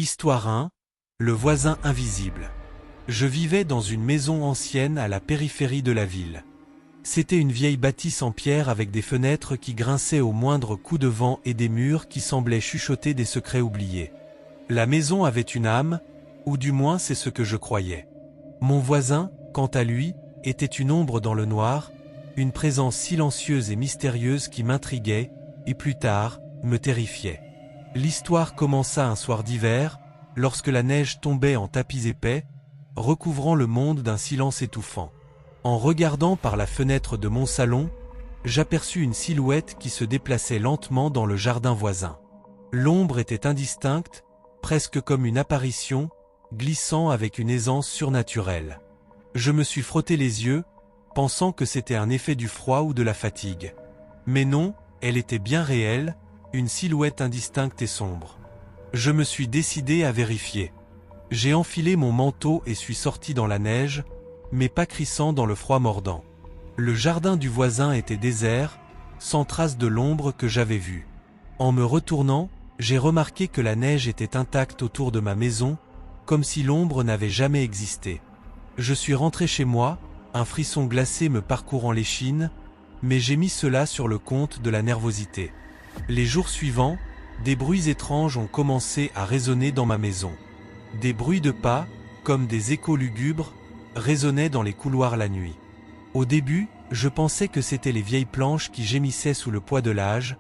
Histoire 1. Le voisin invisible. Je vivais dans une maison ancienne à la périphérie de la ville. C'était une vieille bâtisse en pierre avec des fenêtres qui grinçaient au moindre coup de vent et des murs qui semblaient chuchoter des secrets oubliés. La maison avait une âme, ou du moins c'est ce que je croyais. Mon voisin, quant à lui, était une ombre dans le noir, une présence silencieuse et mystérieuse qui m'intriguait, et plus tard, me terrifiait. L'histoire commença un soir d'hiver, lorsque la neige tombait en tapis épais, recouvrant le monde d'un silence étouffant. En regardant par la fenêtre de mon salon, j'aperçus une silhouette qui se déplaçait lentement dans le jardin voisin. L'ombre était indistincte, presque comme une apparition, glissant avec une aisance surnaturelle. Je me suis frotté les yeux, pensant que c'était un effet du froid ou de la fatigue. Mais non, elle était bien réelle, une silhouette indistincte et sombre. Je me suis décidé à vérifier. J'ai enfilé mon manteau et suis sorti dans la neige, mais pas crissant dans le froid mordant. Le jardin du voisin était désert, sans trace de l'ombre que j'avais vue. En me retournant, j'ai remarqué que la neige était intacte autour de ma maison, comme si l'ombre n'avait jamais existé. Je suis rentré chez moi, un frisson glacé me parcourant l'échine, mais j'ai mis cela sur le compte de la nervosité. Les jours suivants, des bruits étranges ont commencé à résonner dans ma maison. Des bruits de pas, comme des échos lugubres, résonnaient dans les couloirs la nuit. Au début, je pensais que c'étaient les vieilles planches qui gémissaient sous le poids de l'âge,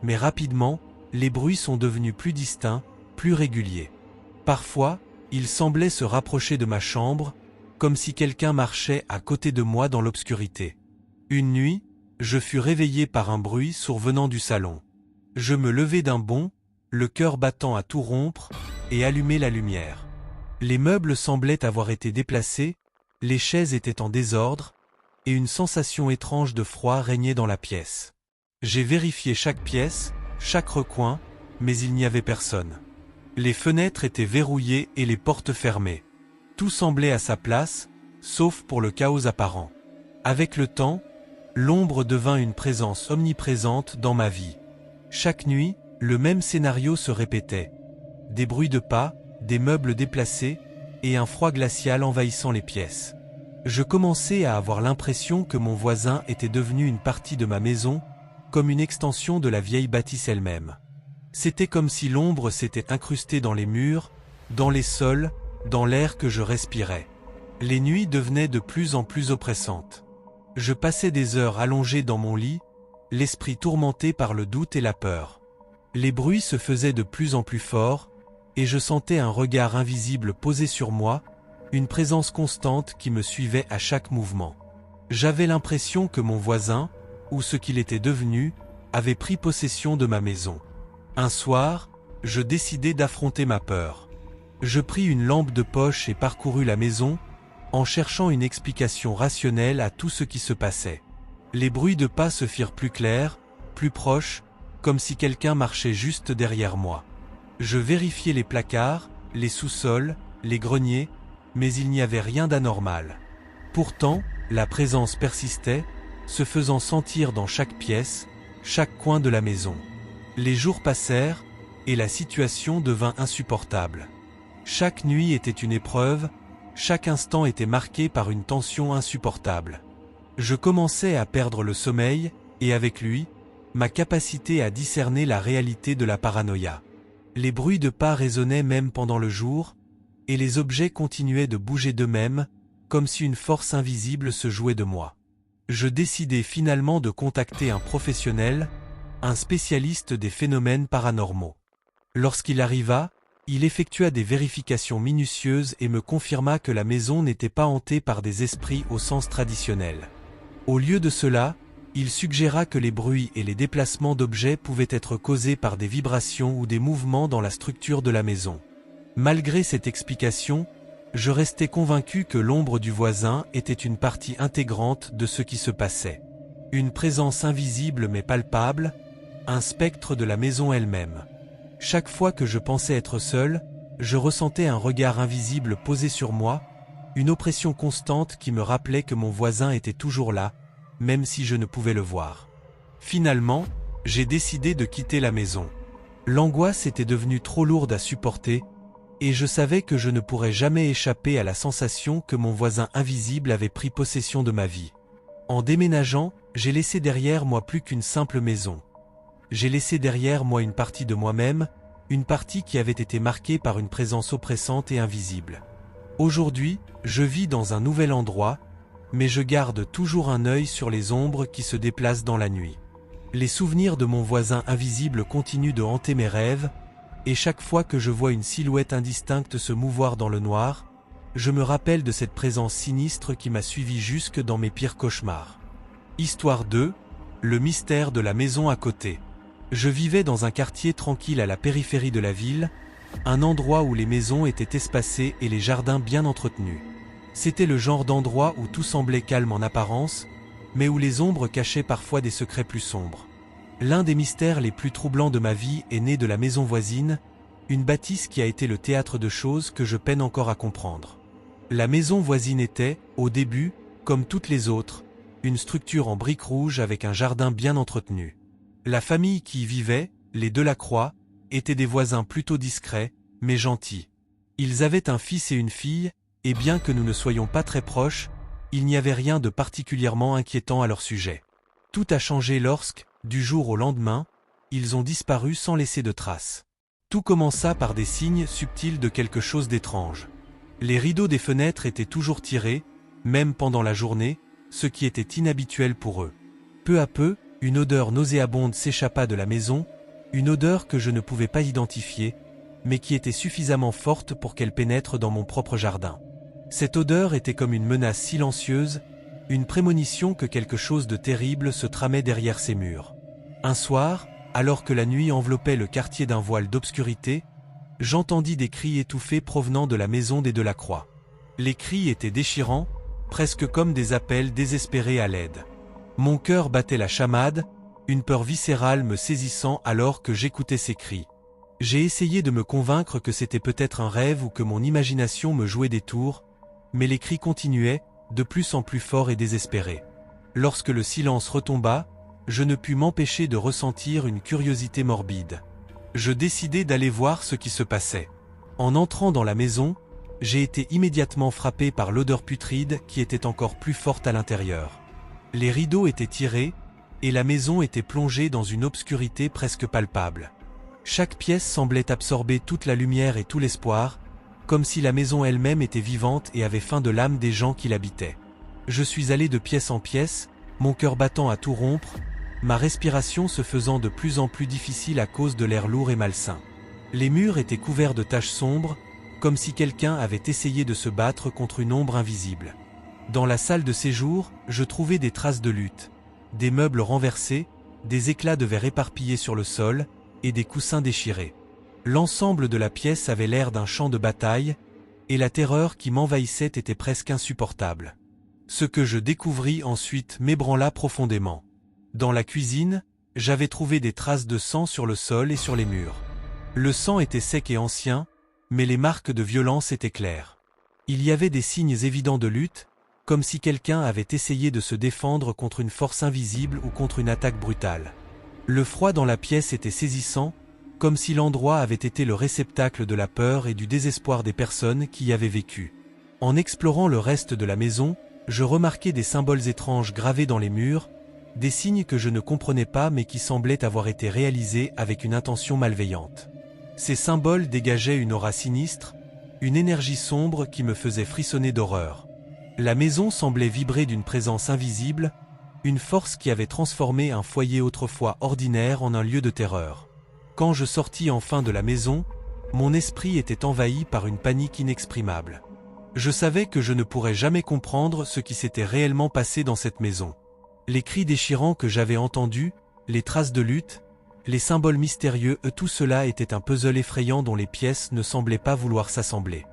mais rapidement, les bruits sont devenus plus distincts, plus réguliers. Parfois, ils semblaient se rapprocher de ma chambre, comme si quelqu'un marchait à côté de moi dans l'obscurité. Une nuit, je fus réveillé par un bruit survenant du salon. Je me levai d'un bond, le cœur battant à tout rompre, et allumai la lumière. Les meubles semblaient avoir été déplacés, les chaises étaient en désordre, et une sensation étrange de froid régnait dans la pièce. J'ai vérifié chaque pièce, chaque recoin, mais il n'y avait personne. Les fenêtres étaient verrouillées et les portes fermées. Tout semblait à sa place, sauf pour le chaos apparent. Avec le temps, l'ombre devint une présence omniprésente dans ma vie. Chaque nuit, le même scénario se répétait. Des bruits de pas, des meubles déplacés, et un froid glacial envahissant les pièces. Je commençais à avoir l'impression que mon voisin était devenu une partie de ma maison, comme une extension de la vieille bâtisse elle-même. C'était comme si l'ombre s'était incrustée dans les murs, dans les sols, dans l'air que je respirais. Les nuits devenaient de plus en plus oppressantes. Je passais des heures allongé dans mon lit, l'esprit tourmenté par le doute et la peur. Les bruits se faisaient de plus en plus forts, et je sentais un regard invisible posé sur moi, une présence constante qui me suivait à chaque mouvement. J'avais l'impression que mon voisin, ou ce qu'il était devenu, avait pris possession de ma maison. Un soir, je décidai d'affronter ma peur. Je pris une lampe de poche et parcourus la maison, en cherchant une explication rationnelle à tout ce qui se passait. Les bruits de pas se firent plus clairs, plus proches, comme si quelqu'un marchait juste derrière moi. Je vérifiai les placards, les sous-sols, les greniers, mais il n'y avait rien d'anormal. Pourtant, la présence persistait, se faisant sentir dans chaque pièce, chaque coin de la maison. Les jours passèrent, et la situation devint insupportable. Chaque nuit était une épreuve, chaque instant était marqué par une tension insupportable. Je commençais à perdre le sommeil, et avec lui, ma capacité à discerner la réalité de la paranoïa. Les bruits de pas résonnaient même pendant le jour, et les objets continuaient de bouger d'eux-mêmes, comme si une force invisible se jouait de moi. Je décidai finalement de contacter un professionnel, un spécialiste des phénomènes paranormaux. Lorsqu'il arriva, il effectua des vérifications minutieuses et me confirma que la maison n'était pas hantée par des esprits au sens traditionnel. Au lieu de cela, il suggéra que les bruits et les déplacements d'objets pouvaient être causés par des vibrations ou des mouvements dans la structure de la maison. Malgré cette explication, je restais convaincu que l'ombre du voisin était une partie intégrante de ce qui se passait. Une présence invisible mais palpable, un spectre de la maison elle-même. Chaque fois que je pensais être seul, je ressentais un regard invisible posé sur moi, une oppression constante qui me rappelait que mon voisin était toujours là, même si je ne pouvais le voir. Finalement, j'ai décidé de quitter la maison. L'angoisse était devenue trop lourde à supporter, Et je savais que je ne pourrais jamais échapper à la sensation que mon voisin invisible avait pris possession de ma vie. En déménageant, j'ai laissé derrière moi plus qu'une simple maison. J'ai laissé derrière moi une partie de moi-même, une partie qui avait été marquée par une présence oppressante et invisible. Aujourd'hui, je vis dans un nouvel endroit, mais je garde toujours un œil sur les ombres qui se déplacent dans la nuit. Les souvenirs de mon voisin invisible continuent de hanter mes rêves, et chaque fois que je vois une silhouette indistincte se mouvoir dans le noir, je me rappelle de cette présence sinistre qui m'a suivi jusque dans mes pires cauchemars. Histoire 2, le mystère de la maison à côté. Je vivais dans un quartier tranquille à la périphérie de la ville, un endroit où les maisons étaient espacées et les jardins bien entretenus. C'était le genre d'endroit où tout semblait calme en apparence, mais où les ombres cachaient parfois des secrets plus sombres. L'un des mystères les plus troublants de ma vie est né de la maison voisine, une bâtisse qui a été le théâtre de choses que je peine encore à comprendre. La maison voisine était, au début, comme toutes les autres, une structure en briques rouges avec un jardin bien entretenu. La famille qui y vivait, les Delacroix, étaient des voisins plutôt discrets, mais gentils. Ils avaient un fils et une fille, et bien que nous ne soyons pas très proches, il n'y avait rien de particulièrement inquiétant à leur sujet. Tout a changé lorsque, du jour au lendemain, ils ont disparu sans laisser de traces. Tout commença par des signes subtils de quelque chose d'étrange. Les rideaux des fenêtres étaient toujours tirés, même pendant la journée, ce qui était inhabituel pour eux. Peu à peu, une odeur nauséabonde s'échappa de la maison, une odeur que je ne pouvais pas identifier, mais qui était suffisamment forte pour qu'elle pénètre dans mon propre jardin. Cette odeur était comme une menace silencieuse, une prémonition que quelque chose de terrible se tramait derrière ces murs. Un soir, alors que la nuit enveloppait le quartier d'un voile d'obscurité, j'entendis des cris étouffés provenant de la maison des Delacroix. Les cris étaient déchirants, presque comme des appels désespérés à l'aide. Mon cœur battait la chamade, une peur viscérale me saisissant alors que j'écoutais ces cris. J'ai essayé de me convaincre que c'était peut-être un rêve ou que mon imagination me jouait des tours, mais les cris continuaient, de plus en plus forts et désespérés. Lorsque le silence retomba, je ne pus m'empêcher de ressentir une curiosité morbide. Je décidai d'aller voir ce qui se passait. En entrant dans la maison, j'ai été immédiatement frappé par l'odeur putride qui était encore plus forte à l'intérieur. Les rideaux étaient tirés, et la maison était plongée dans une obscurité presque palpable. Chaque pièce semblait absorber toute la lumière et tout l'espoir, comme si la maison elle-même était vivante et avait faim de l'âme des gens qui l'habitaient. Je suis allé de pièce en pièce, mon cœur battant à tout rompre, ma respiration se faisant de plus en plus difficile à cause de l'air lourd et malsain. Les murs étaient couverts de taches sombres, comme si quelqu'un avait essayé de se battre contre une ombre invisible. Dans la salle de séjour, je trouvais des traces de lutte, des meubles renversés, des éclats de verre éparpillés sur le sol, et des coussins déchirés. L'ensemble de la pièce avait l'air d'un champ de bataille, et la terreur qui m'envahissait était presque insupportable. Ce que je découvris ensuite m'ébranla profondément. Dans la cuisine, j'avais trouvé des traces de sang sur le sol et sur les murs. Le sang était sec et ancien, mais les marques de violence étaient claires. Il y avait des signes évidents de lutte, comme si quelqu'un avait essayé de se défendre contre une force invisible ou contre une attaque brutale. Le froid dans la pièce était saisissant, comme si l'endroit avait été le réceptacle de la peur et du désespoir des personnes qui y avaient vécu. En explorant le reste de la maison, je remarquai des symboles étranges gravés dans les murs, des signes que je ne comprenais pas mais qui semblaient avoir été réalisés avec une intention malveillante. Ces symboles dégageaient une aura sinistre, une énergie sombre qui me faisait frissonner d'horreur. La maison semblait vibrer d'une présence invisible, une force qui avait transformé un foyer autrefois ordinaire en un lieu de terreur. Quand je sortis enfin de la maison, mon esprit était envahi par une panique inexprimable. Je savais que je ne pourrais jamais comprendre ce qui s'était réellement passé dans cette maison. Les cris déchirants que j'avais entendus, les traces de lutte, les symboles mystérieux, tout cela était un puzzle effrayant dont les pièces ne semblaient pas vouloir s'assembler.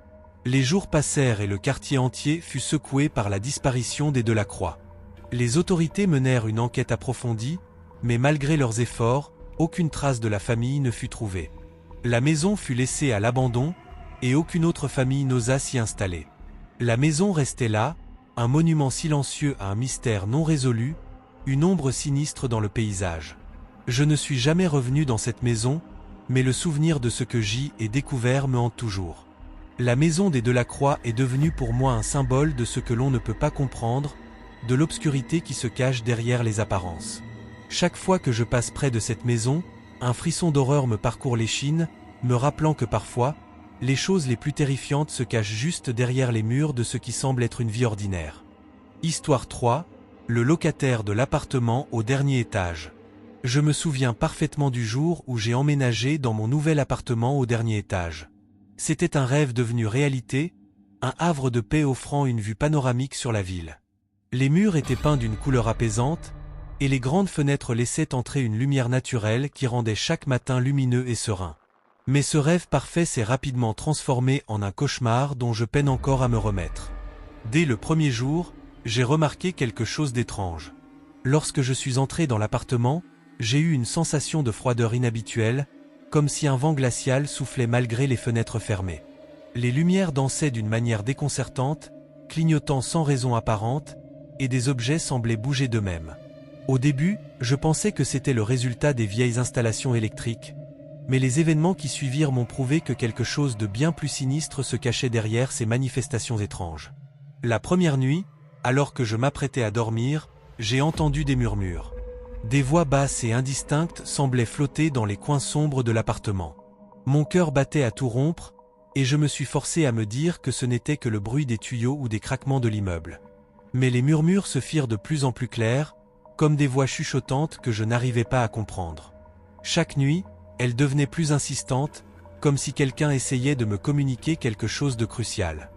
Les jours passèrent et le quartier entier fut secoué par la disparition des Delacroix. Les autorités menèrent une enquête approfondie, mais malgré leurs efforts, aucune trace de la famille ne fut trouvée. La maison fut laissée à l'abandon, et aucune autre famille n'osa s'y installer. La maison restait là, un monument silencieux à un mystère non résolu, une ombre sinistre dans le paysage. Je ne suis jamais revenu dans cette maison, mais le souvenir de ce que j'y ai découvert me hante toujours. La maison des Delacroix est devenue pour moi un symbole de ce que l'on ne peut pas comprendre, de l'obscurité qui se cache derrière les apparences. Chaque fois que je passe près de cette maison, un frisson d'horreur me parcourt l'échine, me rappelant que parfois, les choses les plus terrifiantes se cachent juste derrière les murs de ce qui semble être une vie ordinaire. Histoire 3, le locataire de l'appartement au dernier étage. Je me souviens parfaitement du jour où j'ai emménagé dans mon nouvel appartement au dernier étage. C'était un rêve devenu réalité, un havre de paix offrant une vue panoramique sur la ville. Les murs étaient peints d'une couleur apaisante, et les grandes fenêtres laissaient entrer une lumière naturelle qui rendait chaque matin lumineux et serein. Mais ce rêve parfait s'est rapidement transformé en un cauchemar dont je peine encore à me remettre. Dès le premier jour, j'ai remarqué quelque chose d'étrange. Lorsque je suis entré dans l'appartement, j'ai eu une sensation de froideur inhabituelle, comme si un vent glacial soufflait malgré les fenêtres fermées. Les lumières dansaient d'une manière déconcertante, clignotant sans raison apparente, et des objets semblaient bouger d'eux-mêmes. Au début, je pensais que c'était le résultat des vieilles installations électriques, mais les événements qui suivirent m'ont prouvé que quelque chose de bien plus sinistre se cachait derrière ces manifestations étranges. La première nuit, alors que je m'apprêtais à dormir, j'ai entendu des murmures. Des voix basses et indistinctes semblaient flotter dans les coins sombres de l'appartement. Mon cœur battait à tout rompre, et je me suis forcé à me dire que ce n'était que le bruit des tuyaux ou des craquements de l'immeuble. Mais les murmures se firent de plus en plus clairs, comme des voix chuchotantes que je n'arrivais pas à comprendre. Chaque nuit, elles devenaient plus insistantes, comme si quelqu'un essayait de me communiquer quelque chose de crucial.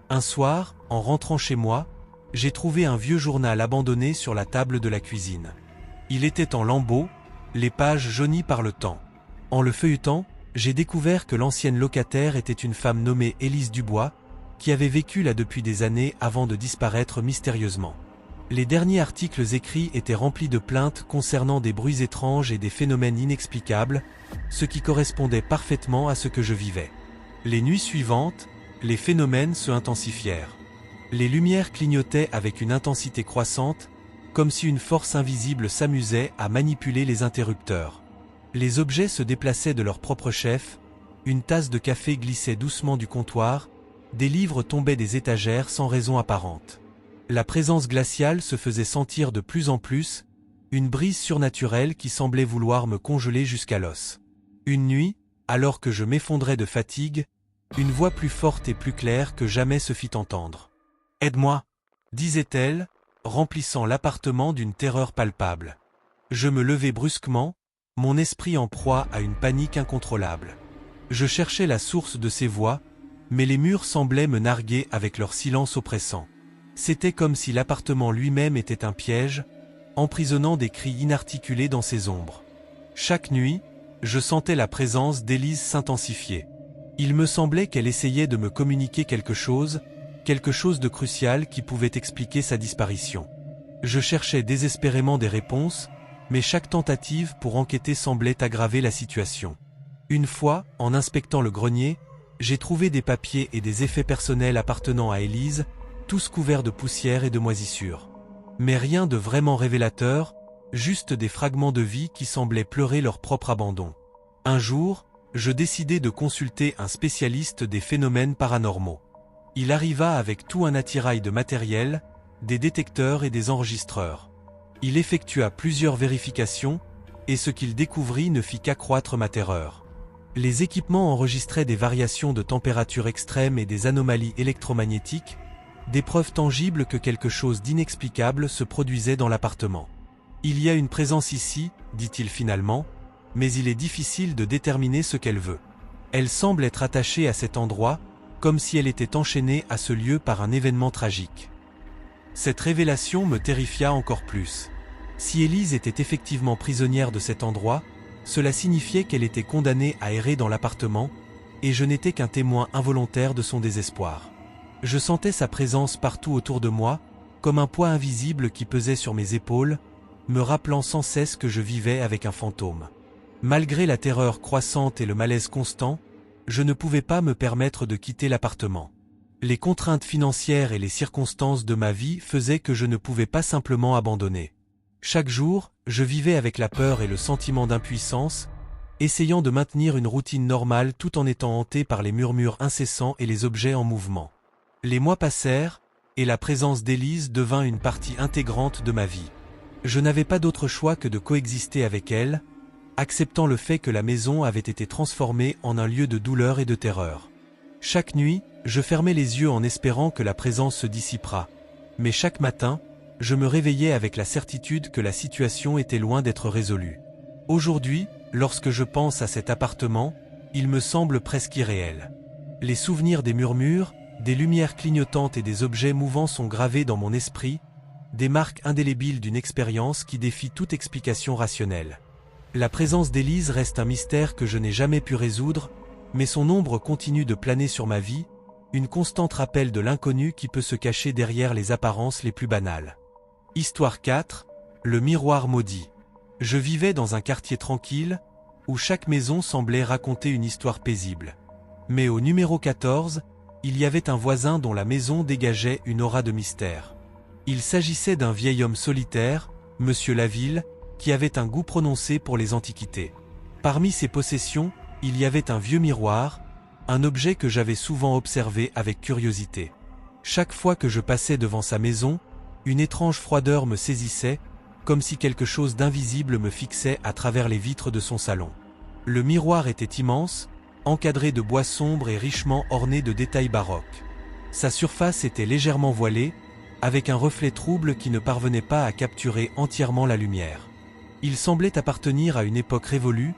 Un soir, en rentrant chez moi, j'ai trouvé un vieux journal abandonné sur la table de la cuisine. Il était en lambeaux, les pages jaunies par le temps. En le feuilletant, j'ai découvert que l'ancienne locataire était une femme nommée Élise Dubois, qui avait vécu là depuis des années avant de disparaître mystérieusement. Les derniers articles écrits étaient remplis de plaintes concernant des bruits étranges et des phénomènes inexplicables, ce qui correspondait parfaitement à ce que je vivais. Les nuits suivantes, les phénomènes se intensifièrent. Les lumières clignotaient avec une intensité croissante, comme si une force invisible s'amusait à manipuler les interrupteurs. Les objets se déplaçaient de leur propre chef, une tasse de café glissait doucement du comptoir, des livres tombaient des étagères sans raison apparente. La présence glaciale se faisait sentir de plus en plus, une brise surnaturelle qui semblait vouloir me congeler jusqu'à l'os. Une nuit, alors que je m'effondrais de fatigue, une voix plus forte et plus claire que jamais se fit entendre. « Aide-moi » disait-elle, remplissant l'appartement d'une terreur palpable. Je me levai brusquement, mon esprit en proie à une panique incontrôlable. Je cherchais la source de ces voix, mais les murs semblaient me narguer avec leur silence oppressant. C'était comme si l'appartement lui-même était un piège, emprisonnant des cris inarticulés dans ses ombres. Chaque nuit, je sentais la présence d'Élise s'intensifier. Il me semblait qu'elle essayait de me communiquer quelque chose de crucial qui pouvait expliquer sa disparition. Je cherchais désespérément des réponses, mais chaque tentative pour enquêter semblait aggraver la situation. Une fois, en inspectant le grenier, j'ai trouvé des papiers et des effets personnels appartenant à Élise, tous couverts de poussière et de moisissures. Mais rien de vraiment révélateur, juste des fragments de vie qui semblaient pleurer leur propre abandon. Un jour, je décidai de consulter un spécialiste des phénomènes paranormaux. Il arriva avec tout un attirail de matériel, des détecteurs et des enregistreurs. Il effectua plusieurs vérifications, et ce qu'il découvrit ne fit qu'accroître ma terreur. Les équipements enregistraient des variations de température extrêmes et des anomalies électromagnétiques, des preuves tangibles que quelque chose d'inexplicable se produisait dans l'appartement. « Il y a une présence ici, dit-il finalement, mais il est difficile de déterminer ce qu'elle veut. Elle semble être attachée à cet endroit, comme si elle était enchaînée à ce lieu par un événement tragique. » Cette révélation me terrifia encore plus. Si Élise était effectivement prisonnière de cet endroit, cela signifiait qu'elle était condamnée à errer dans l'appartement, et je n'étais qu'un témoin involontaire de son désespoir. Je sentais sa présence partout autour de moi, comme un poids invisible qui pesait sur mes épaules, me rappelant sans cesse que je vivais avec un fantôme. Malgré la terreur croissante et le malaise constant, je ne pouvais pas me permettre de quitter l'appartement. Les contraintes financières et les circonstances de ma vie faisaient que je ne pouvais pas simplement abandonner. Chaque jour, je vivais avec la peur et le sentiment d'impuissance, essayant de maintenir une routine normale tout en étant hanté par les murmures incessants et les objets en mouvement. Les mois passèrent, et la présence d'Élise devint une partie intégrante de ma vie. Je n'avais pas d'autre choix que de coexister avec elle, acceptant le fait que la maison avait été transformée en un lieu de douleur et de terreur. Chaque nuit, je fermais les yeux en espérant que la présence se dissipera, mais chaque matin, je me réveillais avec la certitude que la situation était loin d'être résolue. Aujourd'hui, lorsque je pense à cet appartement, il me semble presque irréel. Les souvenirs des murmures, des lumières clignotantes et des objets mouvants sont gravés dans mon esprit, des marques indélébiles d'une expérience qui défie toute explication rationnelle. La présence d'Élise reste un mystère que je n'ai jamais pu résoudre, mais son ombre continue de planer sur ma vie, une constante rappel de l'inconnu qui peut se cacher derrière les apparences les plus banales. Histoire 4, le miroir maudit. Je vivais dans un quartier tranquille, où chaque maison semblait raconter une histoire paisible. Mais au numéro 14, il y avait un voisin dont la maison dégageait une aura de mystère. Il s'agissait d'un vieil homme solitaire, Monsieur Laville, qui avait un goût prononcé pour les antiquités. Parmi ses possessions, il y avait un vieux miroir, un objet que j'avais souvent observé avec curiosité. Chaque fois que je passais devant sa maison, une étrange froideur me saisissait, comme si quelque chose d'invisible me fixait à travers les vitres de son salon. Le miroir était immense, encadré de bois sombre et richement orné de détails baroques. Sa surface était légèrement voilée, avec un reflet trouble qui ne parvenait pas à capturer entièrement la lumière. Il semblait appartenir à une époque révolue,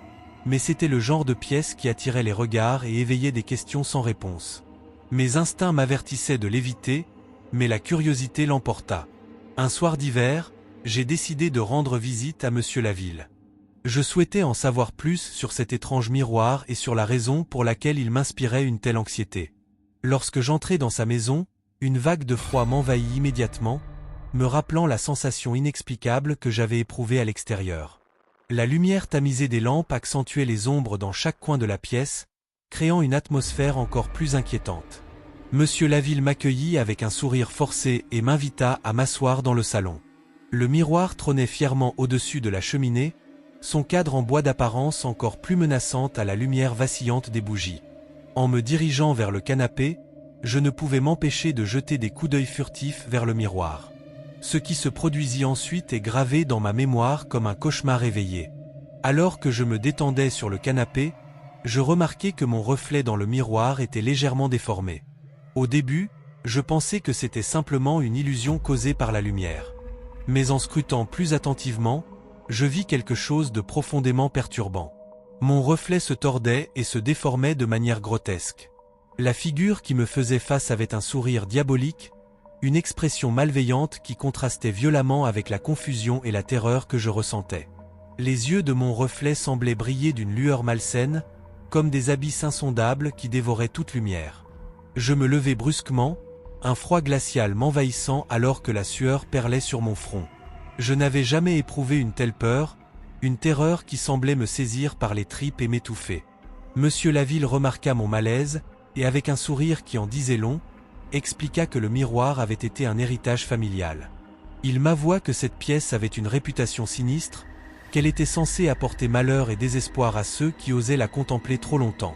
mais c'était le genre de pièce qui attirait les regards et éveillait des questions sans réponse. Mes instincts m'avertissaient de l'éviter, mais la curiosité l'emporta. Un soir d'hiver, j'ai décidé de rendre visite à Monsieur Laville. Je souhaitais en savoir plus sur cet étrange miroir et sur la raison pour laquelle il m'inspirait une telle anxiété. Lorsque j'entrai dans sa maison, une vague de froid m'envahit immédiatement, me rappelant la sensation inexplicable que j'avais éprouvée à l'extérieur. La lumière tamisée des lampes accentuait les ombres dans chaque coin de la pièce, créant une atmosphère encore plus inquiétante. Monsieur Laville m'accueillit avec un sourire forcé et m'invita à m'asseoir dans le salon. Le miroir trônait fièrement au-dessus de la cheminée, son cadre en bois d'apparence encore plus menaçante à la lumière vacillante des bougies. En me dirigeant vers le canapé, je ne pouvais m'empêcher de jeter des coups d'œil furtifs vers le miroir. Ce qui se produisit ensuite est gravé dans ma mémoire comme un cauchemar éveillé. Alors que je me détendais sur le canapé, je remarquai que mon reflet dans le miroir était légèrement déformé. Au début, je pensais que c'était simplement une illusion causée par la lumière. Mais en scrutant plus attentivement, je vis quelque chose de profondément perturbant. Mon reflet se tordait et se déformait de manière grotesque. La figure qui me faisait face avait un sourire diabolique, une expression malveillante qui contrastait violemment avec la confusion et la terreur que je ressentais. Les yeux de mon reflet semblaient briller d'une lueur malsaine, comme des abysses insondables qui dévoraient toute lumière. Je me levai brusquement, un froid glacial m'envahissant alors que la sueur perlait sur mon front. Je n'avais jamais éprouvé une telle peur, une terreur qui semblait me saisir par les tripes et m'étouffer. Monsieur Laville remarqua mon malaise, et avec un sourire qui en disait long, expliqua que le miroir avait été un héritage familial. Il m'avoua que cette pièce avait une réputation sinistre, qu'elle était censée apporter malheur et désespoir à ceux qui osaient la contempler trop longtemps.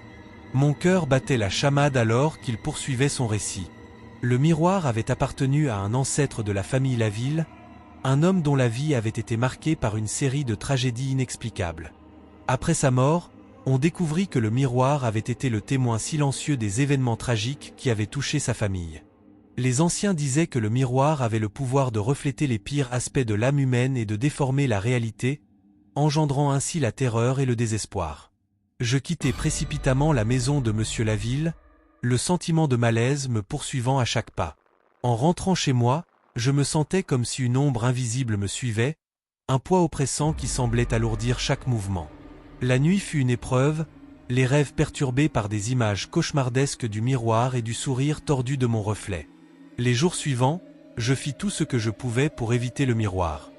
Mon cœur battait la chamade alors qu'il poursuivait son récit. Le miroir avait appartenu à un ancêtre de la famille Laville, un homme dont la vie avait été marquée par une série de tragédies inexplicables. Après sa mort, on découvrit que le miroir avait été le témoin silencieux des événements tragiques qui avaient touché sa famille. Les anciens disaient que le miroir avait le pouvoir de refléter les pires aspects de l'âme humaine et de déformer la réalité, engendrant ainsi la terreur et le désespoir. Je quittai précipitamment la maison de Monsieur Laville, le sentiment de malaise me poursuivant à chaque pas. En rentrant chez moi, je me sentais comme si une ombre invisible me suivait, un poids oppressant qui semblait alourdir chaque mouvement. La nuit fut une épreuve, les rêves perturbés par des images cauchemardesques du miroir et du sourire tordu de mon reflet. Les jours suivants, je fis tout ce que je pouvais pour éviter le miroir.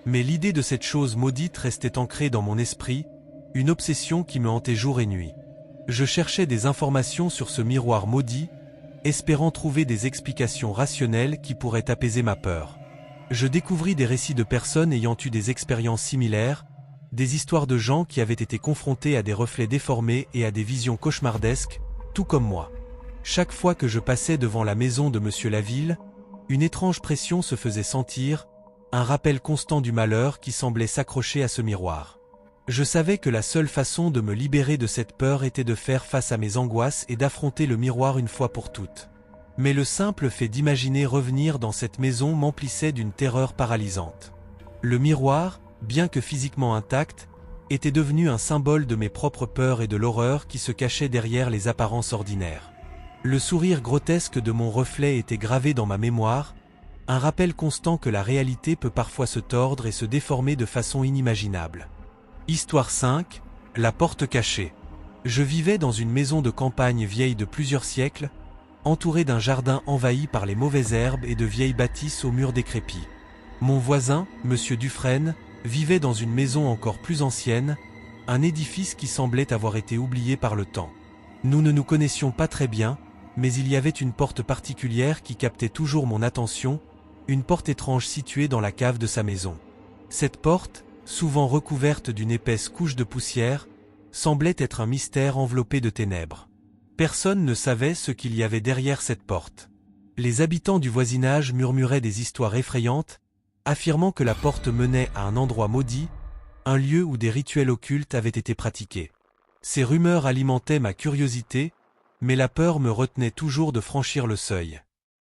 Mais l'idée de cette chose maudite restait ancrée dans mon esprit, une obsession qui me hantait jour et nuit. Je cherchais des informations sur ce miroir maudit, espérant trouver des explications rationnelles qui pourraient apaiser ma peur. Je découvris des récits de personnes ayant eu des expériences similaires, des histoires de gens qui avaient été confrontés à des reflets déformés et à des visions cauchemardesques, tout comme moi. Chaque fois que je passais devant la maison de Monsieur Laville, une étrange pression se faisait sentir, un rappel constant du malheur qui semblait s'accrocher à ce miroir. Je savais que la seule façon de me libérer de cette peur était de faire face à mes angoisses et d'affronter le miroir une fois pour toutes. Mais le simple fait d'imaginer revenir dans cette maison m'emplissait d'une terreur paralysante. Le miroir, bien que physiquement intact, était devenu un symbole de mes propres peurs et de l'horreur qui se cachait derrière les apparences ordinaires. Le sourire grotesque de mon reflet était gravé dans ma mémoire, un rappel constant que la réalité peut parfois se tordre et se déformer de façon inimaginable. Histoire 5, la porte cachée. Je vivais dans une maison de campagne vieille de plusieurs siècles, entourée d'un jardin envahi par les mauvaises herbes et de vieilles bâtisses aux murs décrépits. Mon voisin, Monsieur Dufresne, vivait dans une maison encore plus ancienne, un édifice qui semblait avoir été oublié par le temps. Nous ne nous connaissions pas très bien, mais il y avait une porte particulière qui captait toujours mon attention, une porte étrange située dans la cave de sa maison. Cette porte, souvent recouverte d'une épaisse couche de poussière, semblait être un mystère enveloppé de ténèbres. Personne ne savait ce qu'il y avait derrière cette porte. Les habitants du voisinage murmuraient des histoires effrayantes, affirmant que la porte menait à un endroit maudit, un lieu où des rituels occultes avaient été pratiqués. Ces rumeurs alimentaient ma curiosité, mais la peur me retenait toujours de franchir le seuil.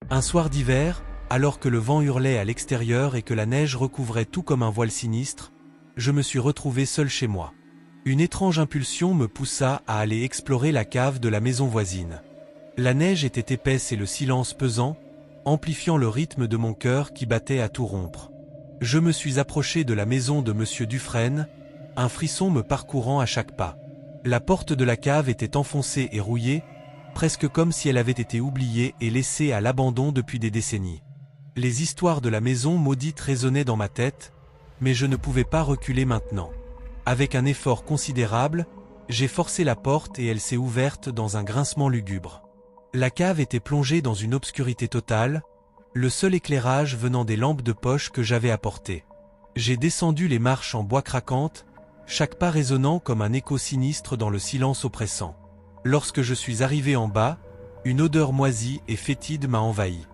Un soir d'hiver, alors que le vent hurlait à l'extérieur et que la neige recouvrait tout comme un voile sinistre, je me suis retrouvé seul chez moi. Une étrange impulsion me poussa à aller explorer la cave de la maison voisine. La neige était épaisse et le silence pesant, amplifiant le rythme de mon cœur qui battait à tout rompre. Je me suis approché de la maison de Monsieur Dufresne, un frisson me parcourant à chaque pas. La porte de la cave était enfoncée et rouillée, presque comme si elle avait été oubliée et laissée à l'abandon depuis des décennies. Les histoires de la maison maudite résonnaient dans ma tête, mais je ne pouvais pas reculer maintenant. Avec un effort considérable, j'ai forcé la porte et elle s'est ouverte dans un grincement lugubre. La cave était plongée dans une obscurité totale, le seul éclairage venant des lampes de poche que j'avais apportées. J'ai descendu les marches en bois craquantes, chaque pas résonnant comme un écho sinistre dans le silence oppressant. Lorsque je suis arrivé en bas, une odeur moisie et fétide m'a envahi.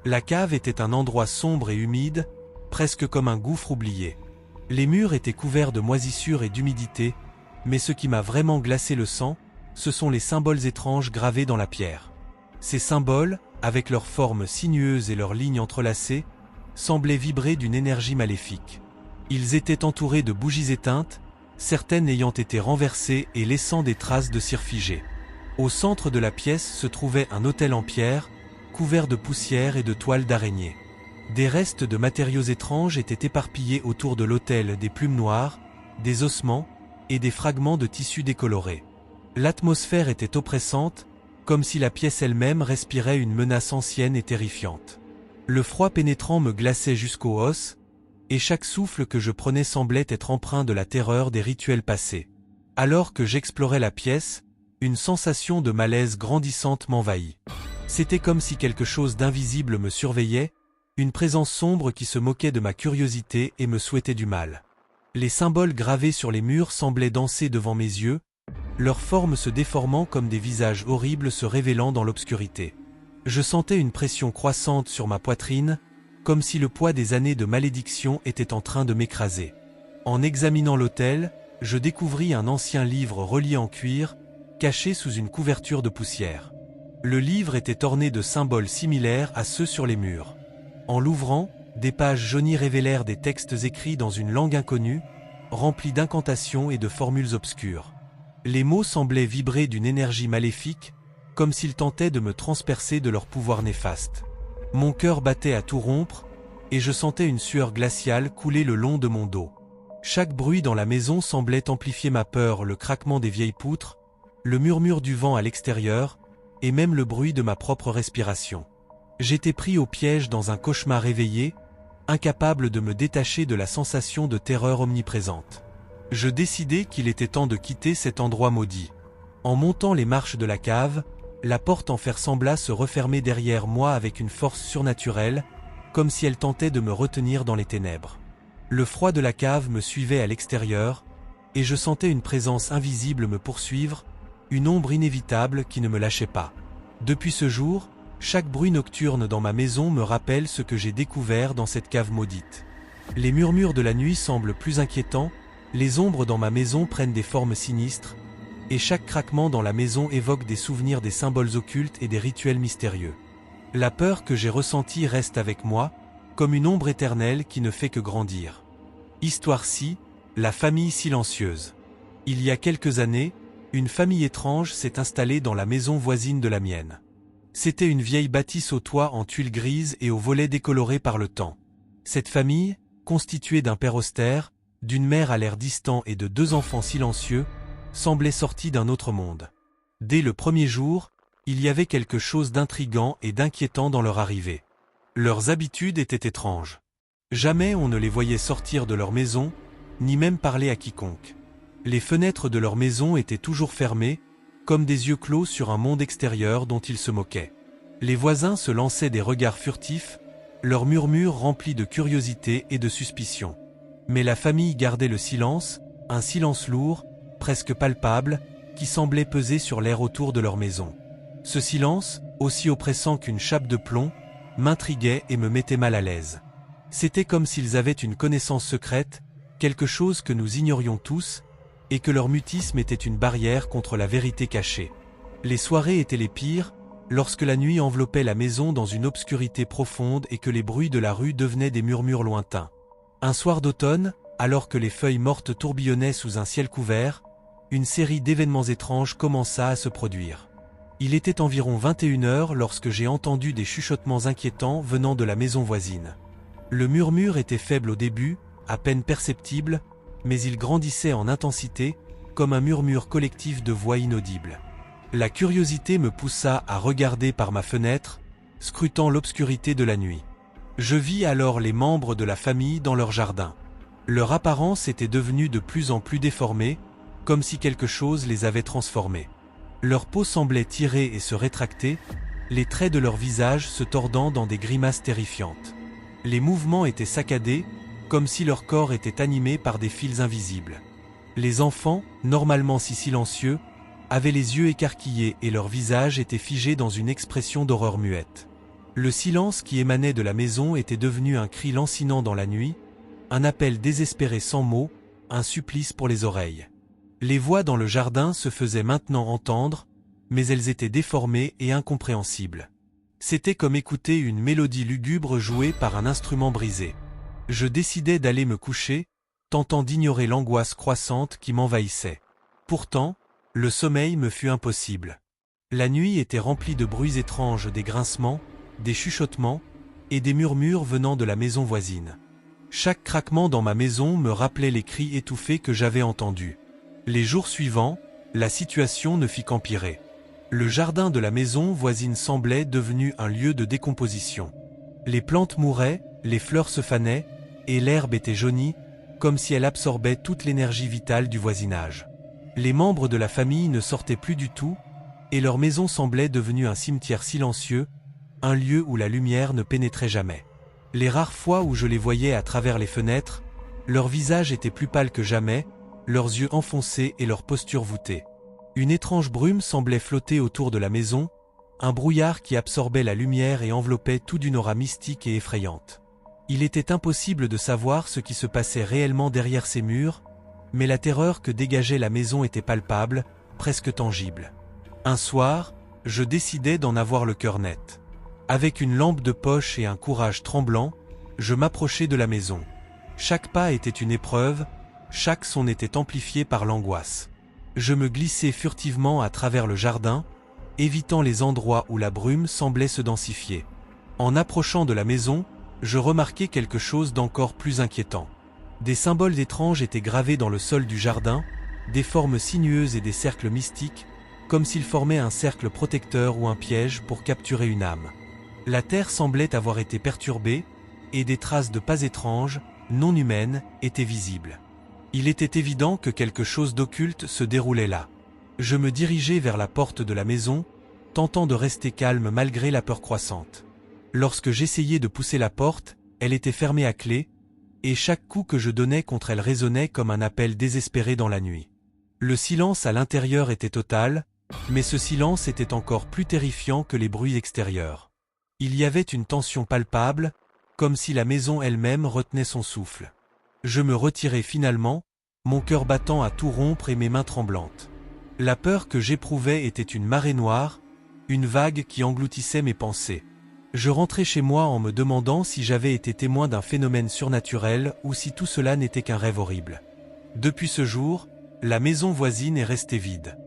La cave était un endroit sombre et humide, presque comme un gouffre oublié. Les murs étaient couverts de moisissures et d'humidité, mais ce qui m'a vraiment glacé le sang, ce sont les symboles étranges gravés dans la pierre. Ces symboles, avec leurs formes sinueuses et leurs lignes entrelacées, semblaient vibrer d'une énergie maléfique. Ils étaient entourés de bougies éteintes, certaines ayant été renversées et laissant des traces de cire figée. Au centre de la pièce se trouvait un autel en pierre, couvert de poussière et de toiles d'araignée. Des restes de matériaux étranges étaient éparpillés autour de l'autel, des plumes noires, des ossements et des fragments de tissus décolorés. L'atmosphère était oppressante, comme si la pièce elle-même respirait une menace ancienne et terrifiante. Le froid pénétrant me glaçait jusqu'aux os, et chaque souffle que je prenais semblait être empreint de la terreur des rituels passés. Alors que j'explorais la pièce, une sensation de malaise grandissante m'envahit. C'était comme si quelque chose d'invisible me surveillait, une présence sombre qui se moquait de ma curiosité et me souhaitait du mal. Les symboles gravés sur les murs semblaient danser devant mes yeux, leurs formes se déformant comme des visages horribles se révélant dans l'obscurité. Je sentais une pression croissante sur ma poitrine, comme si le poids des années de malédiction était en train de m'écraser. En examinant l'autel, je découvris un ancien livre relié en cuir, caché sous une couverture de poussière. Le livre était orné de symboles similaires à ceux sur les murs. En l'ouvrant, des pages jaunies révélèrent des textes écrits dans une langue inconnue, remplis d'incantations et de formules obscures. Les mots semblaient vibrer d'une énergie maléfique, comme s'ils tentaient de me transpercer de leur pouvoir néfaste. Mon cœur battait à tout rompre, et je sentais une sueur glaciale couler le long de mon dos. Chaque bruit dans la maison semblait amplifier ma peur, le craquement des vieilles poutres, le murmure du vent à l'extérieur, et même le bruit de ma propre respiration. J'étais pris au piège dans un cauchemar éveillé, incapable de me détacher de la sensation de terreur omniprésente. Je décidai qu'il était temps de quitter cet endroit maudit. En montant les marches de la cave, la porte en fer sembla se refermer derrière moi avec une force surnaturelle, comme si elle tentait de me retenir dans les ténèbres. Le froid de la cave me suivait à l'extérieur, et je sentais une présence invisible me poursuivre, une ombre inévitable qui ne me lâchait pas. Depuis ce jour, chaque bruit nocturne dans ma maison me rappelle ce que j'ai découvert dans cette cave maudite. Les murmures de la nuit semblent plus inquiétants, les ombres dans ma maison prennent des formes sinistres, et chaque craquement dans la maison évoque des souvenirs des symboles occultes et des rituels mystérieux. La peur que j'ai ressentie reste avec moi, comme une ombre éternelle qui ne fait que grandir. Histoire 6, la famille silencieuse. Il y a quelques années, une famille étrange s'est installée dans la maison voisine de la mienne. C'était une vieille bâtisse au toit en tuiles grises et aux volets décolorés par le temps. Cette famille, constituée d'un père austère, d'une mère à l'air distant et de 2 enfants silencieux, semblait sortie d'un autre monde. Dès le premier jour, il y avait quelque chose d'intrigant et d'inquiétant dans leur arrivée. Leurs habitudes étaient étranges. Jamais on ne les voyait sortir de leur maison, ni même parler à quiconque. Les fenêtres de leur maison étaient toujours fermées, comme des yeux clos sur un monde extérieur dont ils se moquaient. Les voisins se lançaient des regards furtifs, leurs murmures remplis de curiosité et de suspicion. Mais la famille gardait le silence, un silence lourd, presque palpable, qui semblait peser sur l'air autour de leur maison. Ce silence, aussi oppressant qu'une chape de plomb, m'intriguait et me mettait mal à l'aise. C'était comme s'ils avaient une connaissance secrète, quelque chose que nous ignorions tous, et que leur mutisme était une barrière contre la vérité cachée. Les soirées étaient les pires, lorsque la nuit enveloppait la maison dans une obscurité profonde et que les bruits de la rue devenaient des murmures lointains. Un soir d'automne, alors que les feuilles mortes tourbillonnaient sous un ciel couvert, une série d'événements étranges commença à se produire. Il était environ 21h lorsque j'ai entendu des chuchotements inquiétants venant de la maison voisine. Le murmure était faible au début, à peine perceptible, mais il grandissait en intensité, comme un murmure collectif de voix inaudibles. La curiosité me poussa à regarder par ma fenêtre, scrutant l'obscurité de la nuit. Je vis alors les membres de la famille dans leur jardin. Leur apparence était devenue de plus en plus déformée, comme si quelque chose les avait transformés. Leur peau semblait tirer et se rétracter, les traits de leur visage se tordant dans des grimaces terrifiantes. Les mouvements étaient saccadés, comme si leur corps était animé par des fils invisibles. Les enfants, normalement si silencieux, avaient les yeux écarquillés et leur visage était figé dans une expression d'horreur muette. Le silence qui émanait de la maison était devenu un cri lancinant dans la nuit, un appel désespéré sans mots, un supplice pour les oreilles. Les voix dans le jardin se faisaient maintenant entendre, mais elles étaient déformées et incompréhensibles. C'était comme écouter une mélodie lugubre jouée par un instrument brisé. Je décidai d'aller me coucher, tentant d'ignorer l'angoisse croissante qui m'envahissait. Pourtant, le sommeil me fut impossible. La nuit était remplie de bruits étranges, des grincements, des chuchotements et des murmures venant de la maison voisine. Chaque craquement dans ma maison me rappelait les cris étouffés que j'avais entendus. Les jours suivants, la situation ne fit qu'empirer. Le jardin de la maison voisine semblait devenu un lieu de décomposition. Les plantes mouraient, les fleurs se fanaient, et l'herbe était jaunie, comme si elle absorbait toute l'énergie vitale du voisinage. Les membres de la famille ne sortaient plus du tout, et leur maison semblait devenue un cimetière silencieux, un lieu où la lumière ne pénétrait jamais. Les rares fois où je les voyais à travers les fenêtres, leur visage était plus pâle que jamais, leurs yeux enfoncés et leur posture voûtée. Une étrange brume semblait flotter autour de la maison, un brouillard qui absorbait la lumière et enveloppait tout d'une aura mystique et effrayante. Il était impossible de savoir ce qui se passait réellement derrière ces murs, mais la terreur que dégageait la maison était palpable, presque tangible. Un soir, je décidai d'en avoir le cœur net. Avec une lampe de poche et un courage tremblant, je m'approchai de la maison. Chaque pas était une épreuve, chaque son était amplifié par l'angoisse. Je me glissai furtivement à travers le jardin, évitant les endroits où la brume semblait se densifier. En approchant de la maison, je remarquai quelque chose d'encore plus inquiétant. Des symboles étranges étaient gravés dans le sol du jardin, des formes sinueuses et des cercles mystiques, comme s'ils formaient un cercle protecteur ou un piège pour capturer une âme. La terre semblait avoir été perturbée, et des traces de pas étranges, non humaines, étaient visibles. Il était évident que quelque chose d'occulte se déroulait là. Je me dirigeai vers la porte de la maison, tentant de rester calme malgré la peur croissante. Lorsque j'essayai de pousser la porte, elle était fermée à clé, et chaque coup que je donnais contre elle résonnait comme un appel désespéré dans la nuit. Le silence à l'intérieur était total, mais ce silence était encore plus terrifiant que les bruits extérieurs. Il y avait une tension palpable, comme si la maison elle-même retenait son souffle. Je me retirai finalement, mon cœur battant à tout rompre et mes mains tremblantes. La peur que j'éprouvais était une marée noire, une vague qui engloutissait mes pensées. Je rentrai chez moi en me demandant si j'avais été témoin d'un phénomène surnaturel ou si tout cela n'était qu'un rêve horrible. Depuis ce jour, la maison voisine est restée vide.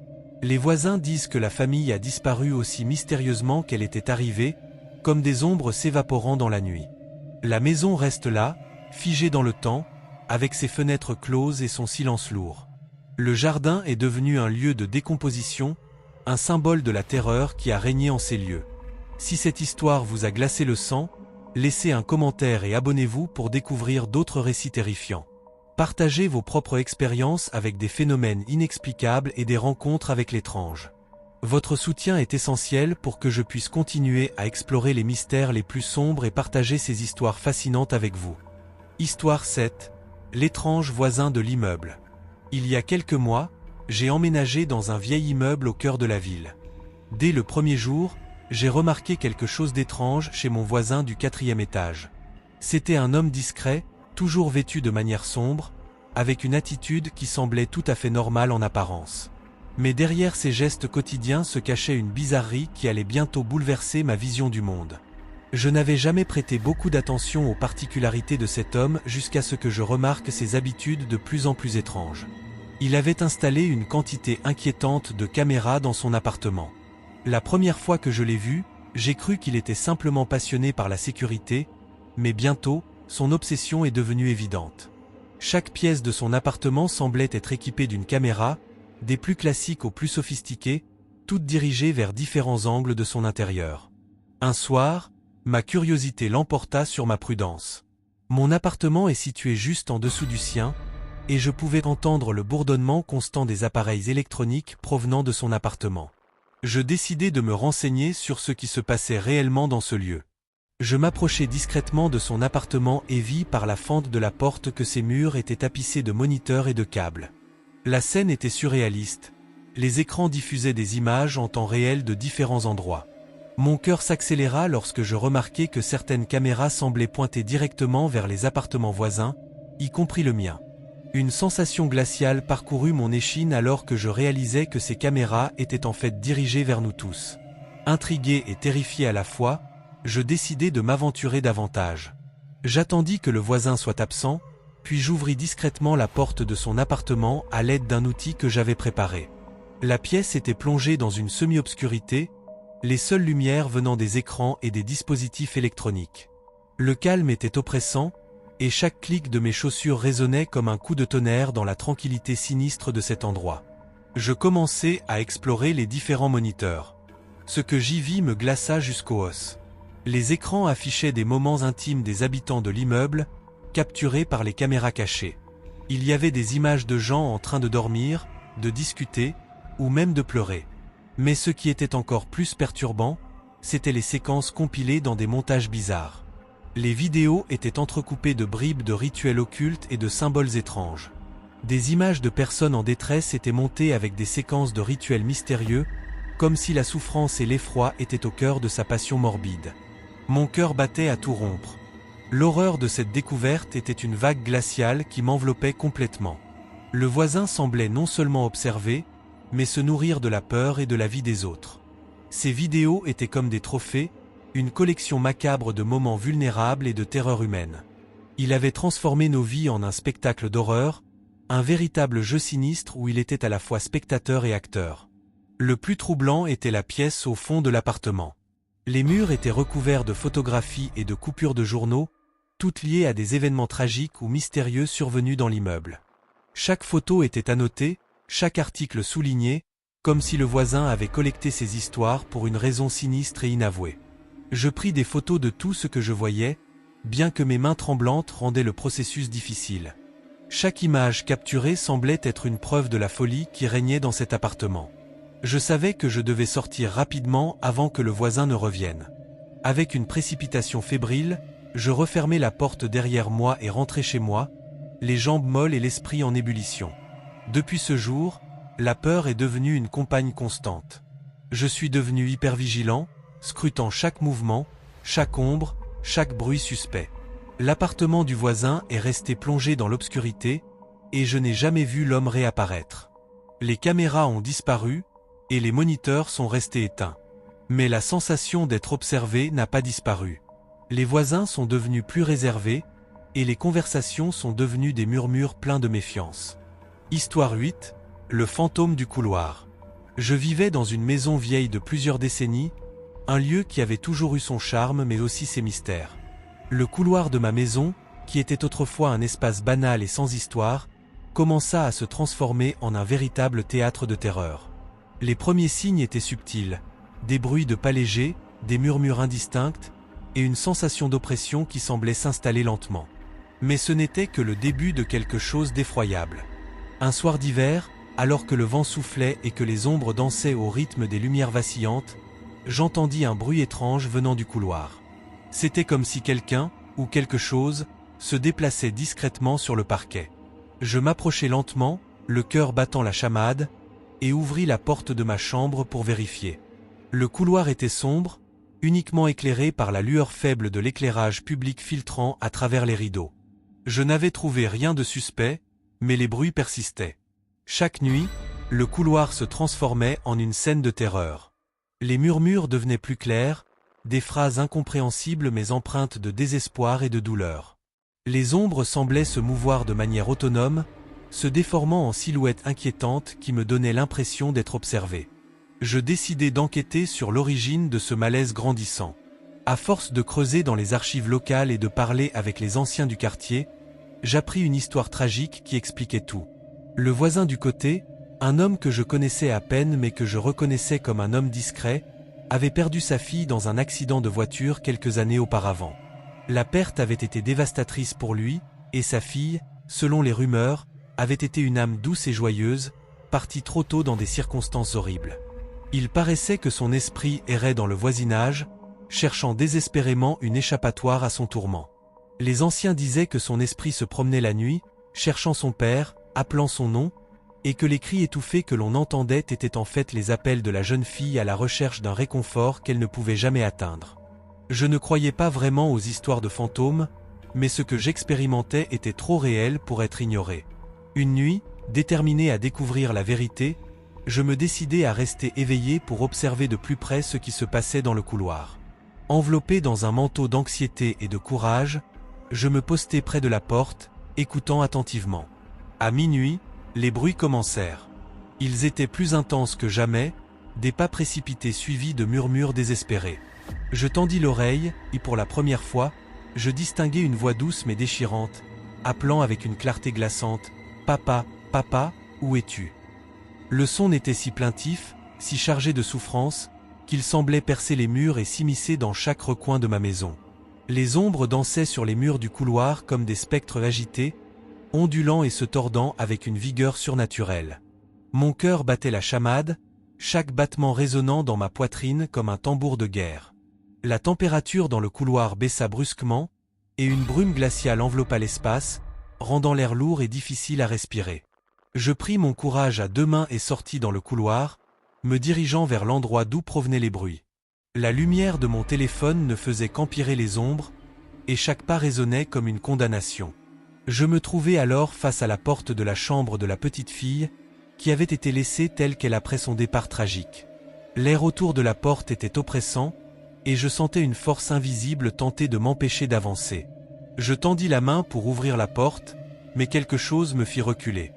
Les voisins disent que la famille a disparu aussi mystérieusement qu'elle était arrivée, comme des ombres s'évaporant dans la nuit. La maison reste là, figée dans le temps, avec ses fenêtres closes et son silence lourd. Le jardin est devenu un lieu de décomposition, un symbole de la terreur qui a régné en ces lieux. Si cette histoire vous a glacé le sang, laissez un commentaire et abonnez-vous pour découvrir d'autres récits terrifiants. Partagez vos propres expériences avec des phénomènes inexplicables et des rencontres avec l'étrange. Votre soutien est essentiel pour que je puisse continuer à explorer les mystères les plus sombres et partager ces histoires fascinantes avec vous. Histoire 7. L'étrange voisin de l'immeuble. Il y a quelques mois, j'ai emménagé dans un vieil immeuble au cœur de la ville. Dès le premier jour, j'ai remarqué quelque chose d'étrange chez mon voisin du 4e étage. C'était un homme discret, toujours vêtu de manière sombre, avec une attitude qui semblait tout à fait normale en apparence. Mais derrière ces gestes quotidiens se cachait une bizarrerie qui allait bientôt bouleverser ma vision du monde. Je n'avais jamais prêté beaucoup d'attention aux particularités de cet homme jusqu'à ce que je remarque ses habitudes de plus en plus étranges. Il avait installé une quantité inquiétante de caméras dans son appartement. La première fois que je l'ai vu, j'ai cru qu'il était simplement passionné par la sécurité, mais bientôt, son obsession est devenue évidente. Chaque pièce de son appartement semblait être équipée d'une caméra, des plus classiques aux plus sophistiquées, toutes dirigées vers différents angles de son intérieur. Un soir, ma curiosité l'emporta sur ma prudence. Mon appartement est situé juste en dessous du sien, et je pouvais entendre le bourdonnement constant des appareils électroniques provenant de son appartement. Je décidai de me renseigner sur ce qui se passait réellement dans ce lieu. Je m'approchai discrètement de son appartement et vis par la fente de la porte que ses murs étaient tapissés de moniteurs et de câbles. La scène était surréaliste. Les écrans diffusaient des images en temps réel de différents endroits. Mon cœur s'accéléra lorsque je remarquai que certaines caméras semblaient pointer directement vers les appartements voisins, y compris le mien. Une sensation glaciale parcourut mon échine alors que je réalisais que ces caméras étaient en fait dirigées vers nous tous. Intrigué et terrifié à la fois, je décidai de m'aventurer davantage. J'attendis que le voisin soit absent, puis j'ouvris discrètement la porte de son appartement à l'aide d'un outil que j'avais préparé. La pièce était plongée dans une semi-obscurité, les seules lumières venant des écrans et des dispositifs électroniques. Le calme était oppressant, et chaque clic de mes chaussures résonnait comme un coup de tonnerre dans la tranquillité sinistre de cet endroit. Je commençai à explorer les différents moniteurs. Ce que j'y vis me glaça jusqu'aux os. Les écrans affichaient des moments intimes des habitants de l'immeuble, capturés par les caméras cachées. Il y avait des images de gens en train de dormir, de discuter, ou même de pleurer. Mais ce qui était encore plus perturbant, c'étaient les séquences compilées dans des montages bizarres. Les vidéos étaient entrecoupées de bribes de rituels occultes et de symboles étranges. Des images de personnes en détresse étaient montées avec des séquences de rituels mystérieux, comme si la souffrance et l'effroi étaient au cœur de sa passion morbide. Mon cœur battait à tout rompre. L'horreur de cette découverte était une vague glaciale qui m'enveloppait complètement. Le voisin semblait non seulement observer, mais se nourrir de la peur et de la vie des autres. Ces vidéos étaient comme des trophées, une collection macabre de moments vulnérables et de terreur humaine. Il avait transformé nos vies en un spectacle d'horreur, un véritable jeu sinistre où il était à la fois spectateur et acteur. Le plus troublant était la pièce au fond de l'appartement. Les murs étaient recouverts de photographies et de coupures de journaux, toutes liées à des événements tragiques ou mystérieux survenus dans l'immeuble. Chaque photo était annotée, chaque article souligné, comme si le voisin avait collecté ces histoires pour une raison sinistre et inavouée. Je pris des photos de tout ce que je voyais, bien que mes mains tremblantes rendaient le processus difficile. Chaque image capturée semblait être une preuve de la folie qui régnait dans cet appartement. Je savais que je devais sortir rapidement avant que le voisin ne revienne. Avec une précipitation fébrile, Je refermai la porte derrière moi et rentrai chez moi, les jambes molles et l'esprit en ébullition. Depuis ce jour, la peur est devenue une compagne constante. Je suis devenu hyper vigilant, scrutant chaque mouvement, chaque ombre, chaque bruit suspect. L'appartement du voisin est resté plongé dans l'obscurité, et je n'ai jamais vu l'homme réapparaître. Les caméras ont disparu, et les moniteurs sont restés éteints. Mais la sensation d'être observé n'a pas disparu. Les voisins sont devenus plus réservés, et les conversations sont devenues des murmures pleins de méfiance. Histoire 8, le fantôme du couloir. Je vivais dans une maison vieille de plusieurs décennies, un lieu qui avait toujours eu son charme mais aussi ses mystères. Le couloir de ma maison, qui était autrefois un espace banal et sans histoire, commença à se transformer en un véritable théâtre de terreur. Les premiers signes étaient subtils, des bruits de pas légers, des murmures indistincts, et une sensation d'oppression qui semblait s'installer lentement. Mais ce n'était que le début de quelque chose d'effroyable. Un soir d'hiver, alors que le vent soufflait et que les ombres dansaient au rythme des lumières vacillantes, j'entendis un bruit étrange venant du couloir. C'était comme si quelqu'un, ou quelque chose, se déplaçait discrètement sur le parquet. Je m'approchai lentement, le cœur battant la chamade, et ouvris la porte de ma chambre pour vérifier. Le couloir était sombre, uniquement éclairé par la lueur faible de l'éclairage public filtrant à travers les rideaux. Je n'avais trouvé rien de suspect, mais les bruits persistaient. Chaque nuit, le couloir se transformait en une scène de terreur. Les murmures devenaient plus clairs, des phrases incompréhensibles mais empreintes de désespoir et de douleur. Les ombres semblaient se mouvoir de manière autonome, se déformant en silhouettes inquiétantes qui me donnaient l'impression d'être observé. Je décidai d'enquêter sur l'origine de ce malaise grandissant. À force de creuser dans les archives locales et de parler avec les anciens du quartier, j'appris une histoire tragique qui expliquait tout. Le voisin du côté, un homme que je connaissais à peine mais que je reconnaissais comme un homme discret, avait perdu sa fille dans un accident de voiture quelques années auparavant. La perte avait été dévastatrice pour lui, et sa fille, selon les rumeurs, avait été une âme douce et joyeuse, partie trop tôt dans des circonstances horribles. Il paraissait que son esprit errait dans le voisinage, cherchant désespérément une échappatoire à son tourment. Les anciens disaient que son esprit se promenait la nuit, cherchant son père, appelant son nom, et que les cris étouffés que l'on entendait étaient en fait les appels de la jeune fille à la recherche d'un réconfort qu'elle ne pouvait jamais atteindre. Je ne croyais pas vraiment aux histoires de fantômes, mais ce que j'expérimentais était trop réel pour être ignoré. Une nuit, déterminé à découvrir la vérité, je me décidai à rester éveillé pour observer de plus près ce qui se passait dans le couloir. Enveloppé dans un manteau d'anxiété et de courage, je me postai près de la porte, écoutant attentivement. À minuit, les bruits commencèrent. Ils étaient plus intenses que jamais, des pas précipités suivis de murmures désespérés. Je tendis l'oreille, et pour la première fois, je distinguai une voix douce mais déchirante, appelant avec une clarté glaçante « Papa, papa, où es-tu » Le son était si plaintif, si chargé de souffrance, qu'il semblait percer les murs et s'immiscer dans chaque recoin de ma maison. Les ombres dansaient sur les murs du couloir comme des spectres agités, ondulant et se tordant avec une vigueur surnaturelle. Mon cœur battait la chamade, chaque battement résonnant dans ma poitrine comme un tambour de guerre. La température dans le couloir baissa brusquement, et une brume glaciale enveloppa l'espace, rendant l'air lourd et difficile à respirer. Je pris mon courage à deux mains et sortis dans le couloir, me dirigeant vers l'endroit d'où provenaient les bruits. La lumière de mon téléphone ne faisait qu'empirer les ombres, et chaque pas résonnait comme une condamnation. Je me trouvais alors face à la porte de la chambre de la petite fille, qui avait été laissée telle qu'elle après son départ tragique. L'air autour de la porte était oppressant, et je sentais une force invisible tenter de m'empêcher d'avancer. Je tendis la main pour ouvrir la porte, mais quelque chose me fit reculer.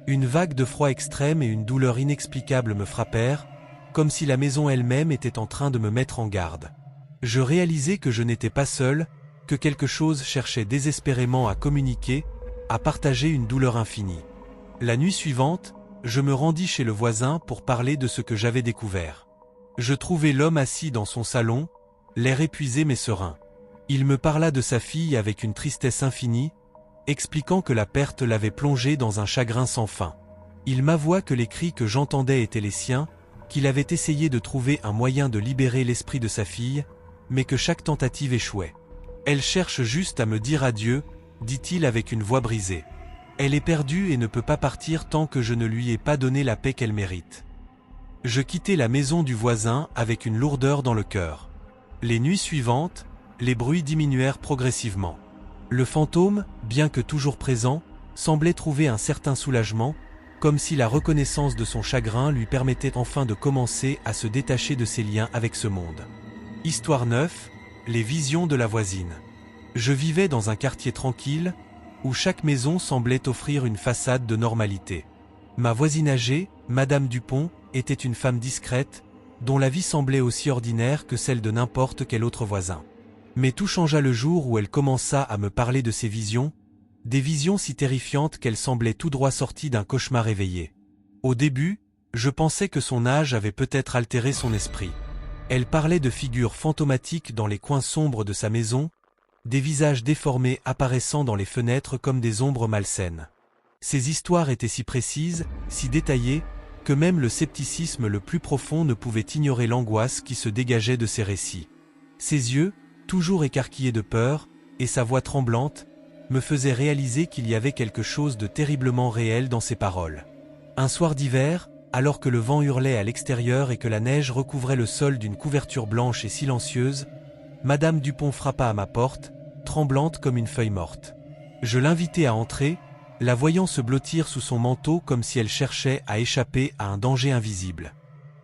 Une vague de froid extrême et une douleur inexplicable me frappèrent, comme si la maison elle-même était en train de me mettre en garde. Je réalisai que je n'étais pas seul, que quelque chose cherchait désespérément à communiquer, à partager une douleur infinie. La nuit suivante, je me rendis chez le voisin pour parler de ce que j'avais découvert. Je trouvai l'homme assis dans son salon, l'air épuisé mais serein. Il me parla de sa fille avec une tristesse infinie, expliquant que la perte l'avait plongé dans un chagrin sans fin. Il m'avoua que les cris que j'entendais étaient les siens, qu'il avait essayé de trouver un moyen de libérer l'esprit de sa fille, mais que chaque tentative échouait. Elle cherche juste à me dire adieu, dit-il avec une voix brisée. Elle est perdue et ne peut pas partir tant que je ne lui ai pas donné la paix qu'elle mérite. Je quittai la maison du voisin avec une lourdeur dans le cœur. Les nuits suivantes, les bruits diminuèrent progressivement. Le fantôme, bien que toujours présent, semblait trouver un certain soulagement, comme si la reconnaissance de son chagrin lui permettait enfin de commencer à se détacher de ses liens avec ce monde. Histoire 9, les visions de la voisine. Je vivais dans un quartier tranquille, où chaque maison semblait offrir une façade de normalité. Ma voisine âgée, Madame Dupont, était une femme discrète, dont la vie semblait aussi ordinaire que celle de n'importe quel autre voisin. Mais tout changea le jour où elle commença à me parler de ses visions, des visions si terrifiantes qu'elles semblaient tout droit sorties d'un cauchemar éveillé. Au début, je pensais que son âge avait peut-être altéré son esprit. Elle parlait de figures fantomatiques dans les coins sombres de sa maison, des visages déformés apparaissant dans les fenêtres comme des ombres malsaines. Ces histoires étaient si précises, si détaillées, que même le scepticisme le plus profond ne pouvait ignorer l'angoisse qui se dégageait de ces récits. Ses yeux, toujours écarquillés de peur, et sa voix tremblante, me faisaient réaliser qu'il y avait quelque chose de terriblement réel dans ses paroles. Un soir d'hiver, alors que le vent hurlait à l'extérieur et que la neige recouvrait le sol d'une couverture blanche et silencieuse, Madame Dupont frappa à ma porte, tremblante comme une feuille morte. Je l'invitai à entrer, la voyant se blottir sous son manteau comme si elle cherchait à échapper à un danger invisible.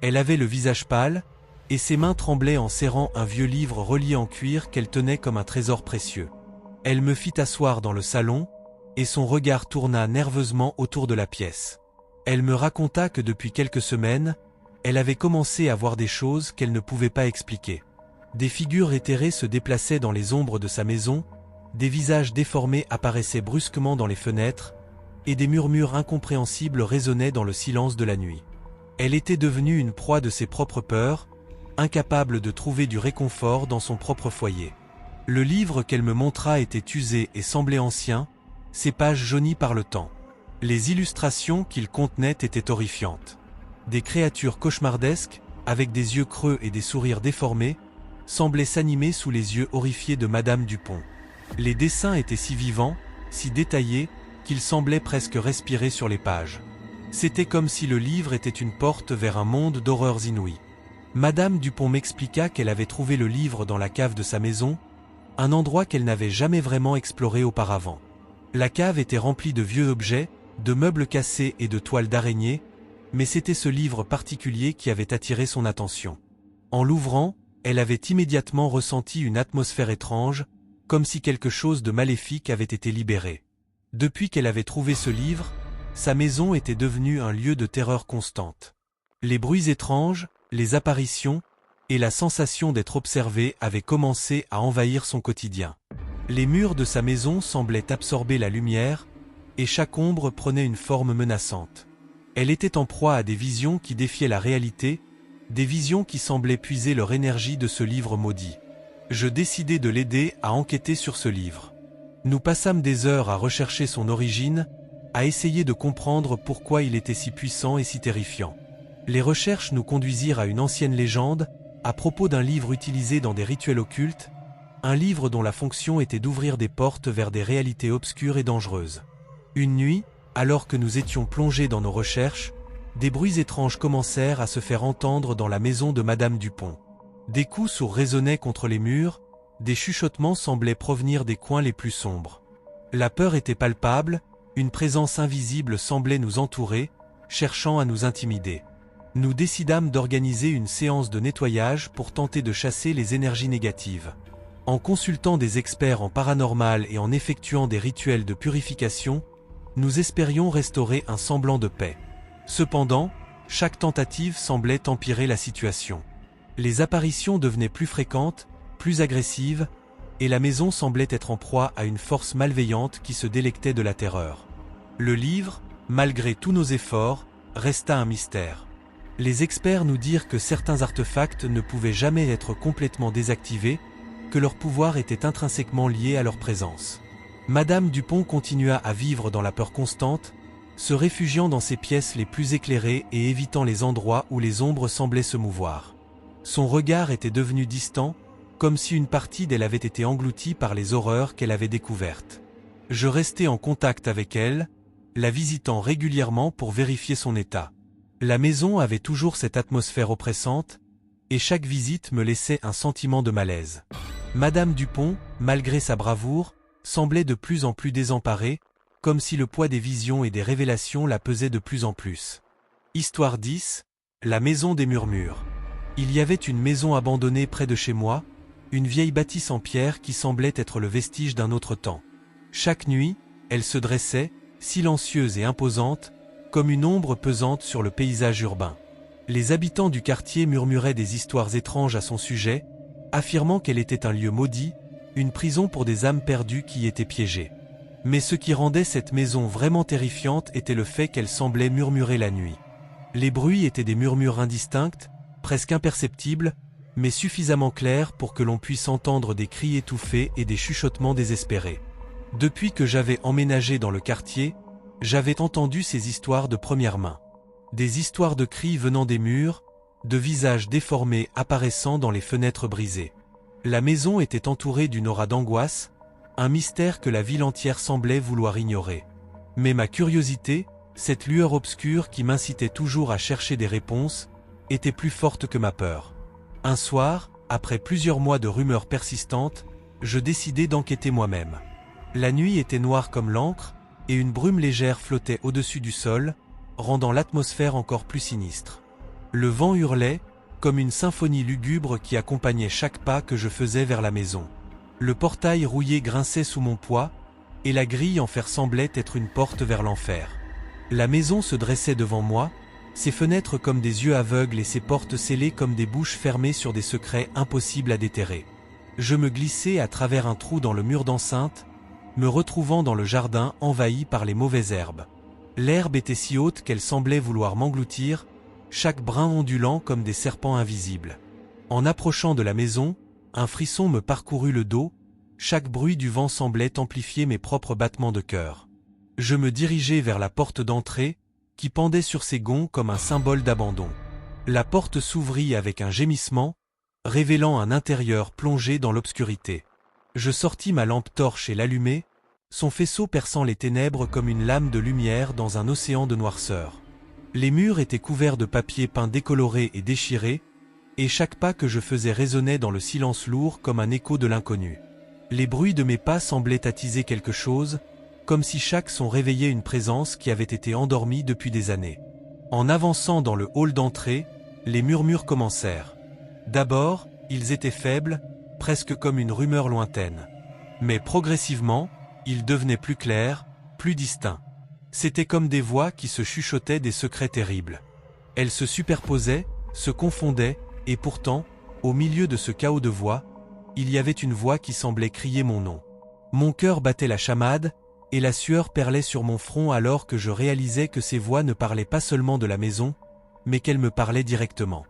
Elle avait le visage pâle, et ses mains tremblaient en serrant un vieux livre relié en cuir qu'elle tenait comme un trésor précieux. Elle me fit asseoir dans le salon, et son regard tourna nerveusement autour de la pièce. Elle me raconta que depuis quelques semaines, elle avait commencé à voir des choses qu'elle ne pouvait pas expliquer. Des figures éthérées se déplaçaient dans les ombres de sa maison, des visages déformés apparaissaient brusquement dans les fenêtres, et des murmures incompréhensibles résonnaient dans le silence de la nuit. Elle était devenue une proie de ses propres peurs, incapable de trouver du réconfort dans son propre foyer. Le livre qu'elle me montra était usé et semblait ancien, ses pages jaunies par le temps. Les illustrations qu'il contenait étaient horrifiantes. Des créatures cauchemardesques, avec des yeux creux et des sourires déformés, semblaient s'animer sous les yeux horrifiés de Madame Dupont. Les dessins étaient si vivants, si détaillés, qu'ils semblaient presque respirer sur les pages. C'était comme si le livre était une porte vers un monde d'horreurs inouïes. Madame Dupont m'expliqua qu'elle avait trouvé le livre dans la cave de sa maison, un endroit qu'elle n'avait jamais vraiment exploré auparavant. La cave était remplie de vieux objets, de meubles cassés et de toiles d'araignée, mais c'était ce livre particulier qui avait attiré son attention. En l'ouvrant, elle avait immédiatement ressenti une atmosphère étrange, comme si quelque chose de maléfique avait été libéré. Depuis qu'elle avait trouvé ce livre, sa maison était devenue un lieu de terreur constante. Les bruits étranges, les apparitions, et la sensation d'être observée avaient commencé à envahir son quotidien. Les murs de sa maison semblaient absorber la lumière, et chaque ombre prenait une forme menaçante. Elle était en proie à des visions qui défiaient la réalité, des visions qui semblaient puiser leur énergie de ce livre maudit. Je décidai de l'aider à enquêter sur ce livre. Nous passâmes des heures à rechercher son origine, à essayer de comprendre pourquoi il était si puissant et si terrifiant. Les recherches nous conduisirent à une ancienne légende, à propos d'un livre utilisé dans des rituels occultes, un livre dont la fonction était d'ouvrir des portes vers des réalités obscures et dangereuses. Une nuit, alors que nous étions plongés dans nos recherches, des bruits étranges commencèrent à se faire entendre dans la maison de Madame Dupont. Des coups sourds résonnaient contre les murs, des chuchotements semblaient provenir des coins les plus sombres. La peur était palpable, une présence invisible semblait nous entourer, cherchant à nous intimider. Nous décidâmes d'organiser une séance de nettoyage pour tenter de chasser les énergies négatives. En consultant des experts en paranormal et en effectuant des rituels de purification, nous espérions restaurer un semblant de paix. Cependant, chaque tentative semblait empirer la situation. Les apparitions devenaient plus fréquentes, plus agressives, et la maison semblait être en proie à une force malveillante qui se délectait de la terreur. Le livre, malgré tous nos efforts, resta un mystère. Les experts nous dirent que certains artefacts ne pouvaient jamais être complètement désactivés, que leur pouvoir était intrinsèquement lié à leur présence. Madame Dupont continua à vivre dans la peur constante, se réfugiant dans ses pièces les plus éclairées et évitant les endroits où les ombres semblaient se mouvoir. Son regard était devenu distant, comme si une partie d'elle avait été engloutie par les horreurs qu'elle avait découvertes. Je restais en contact avec elle, la visitant régulièrement pour vérifier son état. La maison avait toujours cette atmosphère oppressante, et chaque visite me laissait un sentiment de malaise. Madame Dupont, malgré sa bravoure, semblait de plus en plus désemparée, comme si le poids des visions et des révélations la pesait de plus en plus. Histoire 10, la maison des murmures. Il y avait une maison abandonnée près de chez moi, une vieille bâtisse en pierre qui semblait être le vestige d'un autre temps. Chaque nuit, elle se dressait, silencieuse et imposante, comme une ombre pesante sur le paysage urbain. Les habitants du quartier murmuraient des histoires étranges à son sujet, affirmant qu'elle était un lieu maudit, une prison pour des âmes perdues qui y étaient piégées. Mais ce qui rendait cette maison vraiment terrifiante était le fait qu'elle semblait murmurer la nuit. Les bruits étaient des murmures indistincts, presque imperceptibles, mais suffisamment clairs pour que l'on puisse entendre des cris étouffés et des chuchotements désespérés. Depuis que j'avais emménagé dans le quartier, j'avais entendu ces histoires de première main. Des histoires de cris venant des murs, de visages déformés apparaissant dans les fenêtres brisées. La maison était entourée d'une aura d'angoisse, un mystère que la ville entière semblait vouloir ignorer. Mais ma curiosité, cette lueur obscure qui m'incitait toujours à chercher des réponses, était plus forte que ma peur. Un soir, après plusieurs mois de rumeurs persistantes, je décidai d'enquêter moi-même. La nuit était noire comme l'encre, et une brume légère flottait au-dessus du sol, rendant l'atmosphère encore plus sinistre. Le vent hurlait, comme une symphonie lugubre qui accompagnait chaque pas que je faisais vers la maison. Le portail rouillé grinçait sous mon poids, et la grille en fer semblait être une porte vers l'enfer. La maison se dressait devant moi, ses fenêtres comme des yeux aveugles et ses portes scellées comme des bouches fermées sur des secrets impossibles à déterrer. Je me glissai à travers un trou dans le mur d'enceinte, me retrouvant dans le jardin envahi par les mauvaises herbes. L'herbe était si haute qu'elle semblait vouloir m'engloutir, chaque brin ondulant comme des serpents invisibles. En approchant de la maison, un frisson me parcourut le dos, chaque bruit du vent semblait amplifier mes propres battements de cœur. Je me dirigeai vers la porte d'entrée, qui pendait sur ses gonds comme un symbole d'abandon. La porte s'ouvrit avec un gémissement, révélant un intérieur plongé dans l'obscurité. Je sortis ma lampe torche et l'allumai, son faisceau perçant les ténèbres comme une lame de lumière dans un océan de noirceur. Les murs étaient couverts de papier peint décoloré et déchiré, et chaque pas que je faisais résonnait dans le silence lourd comme un écho de l'inconnu. Les bruits de mes pas semblaient attiser quelque chose, comme si chaque son réveillait une présence qui avait été endormie depuis des années. En avançant dans le hall d'entrée, les murmures commencèrent. D'abord, ils étaient faibles, presque comme une rumeur lointaine. Mais progressivement, ils devenaient plus clairs, plus distincts. C'étaient comme des voix qui se chuchotaient des secrets terribles. Elles se superposaient, se confondaient, et pourtant, au milieu de ce chaos de voix, il y avait une voix qui semblait crier mon nom. Mon cœur battait la chamade, et la sueur perlait sur mon front alors que je réalisais que ces voix ne parlaient pas seulement de la maison, mais qu'elles me parlaient directement.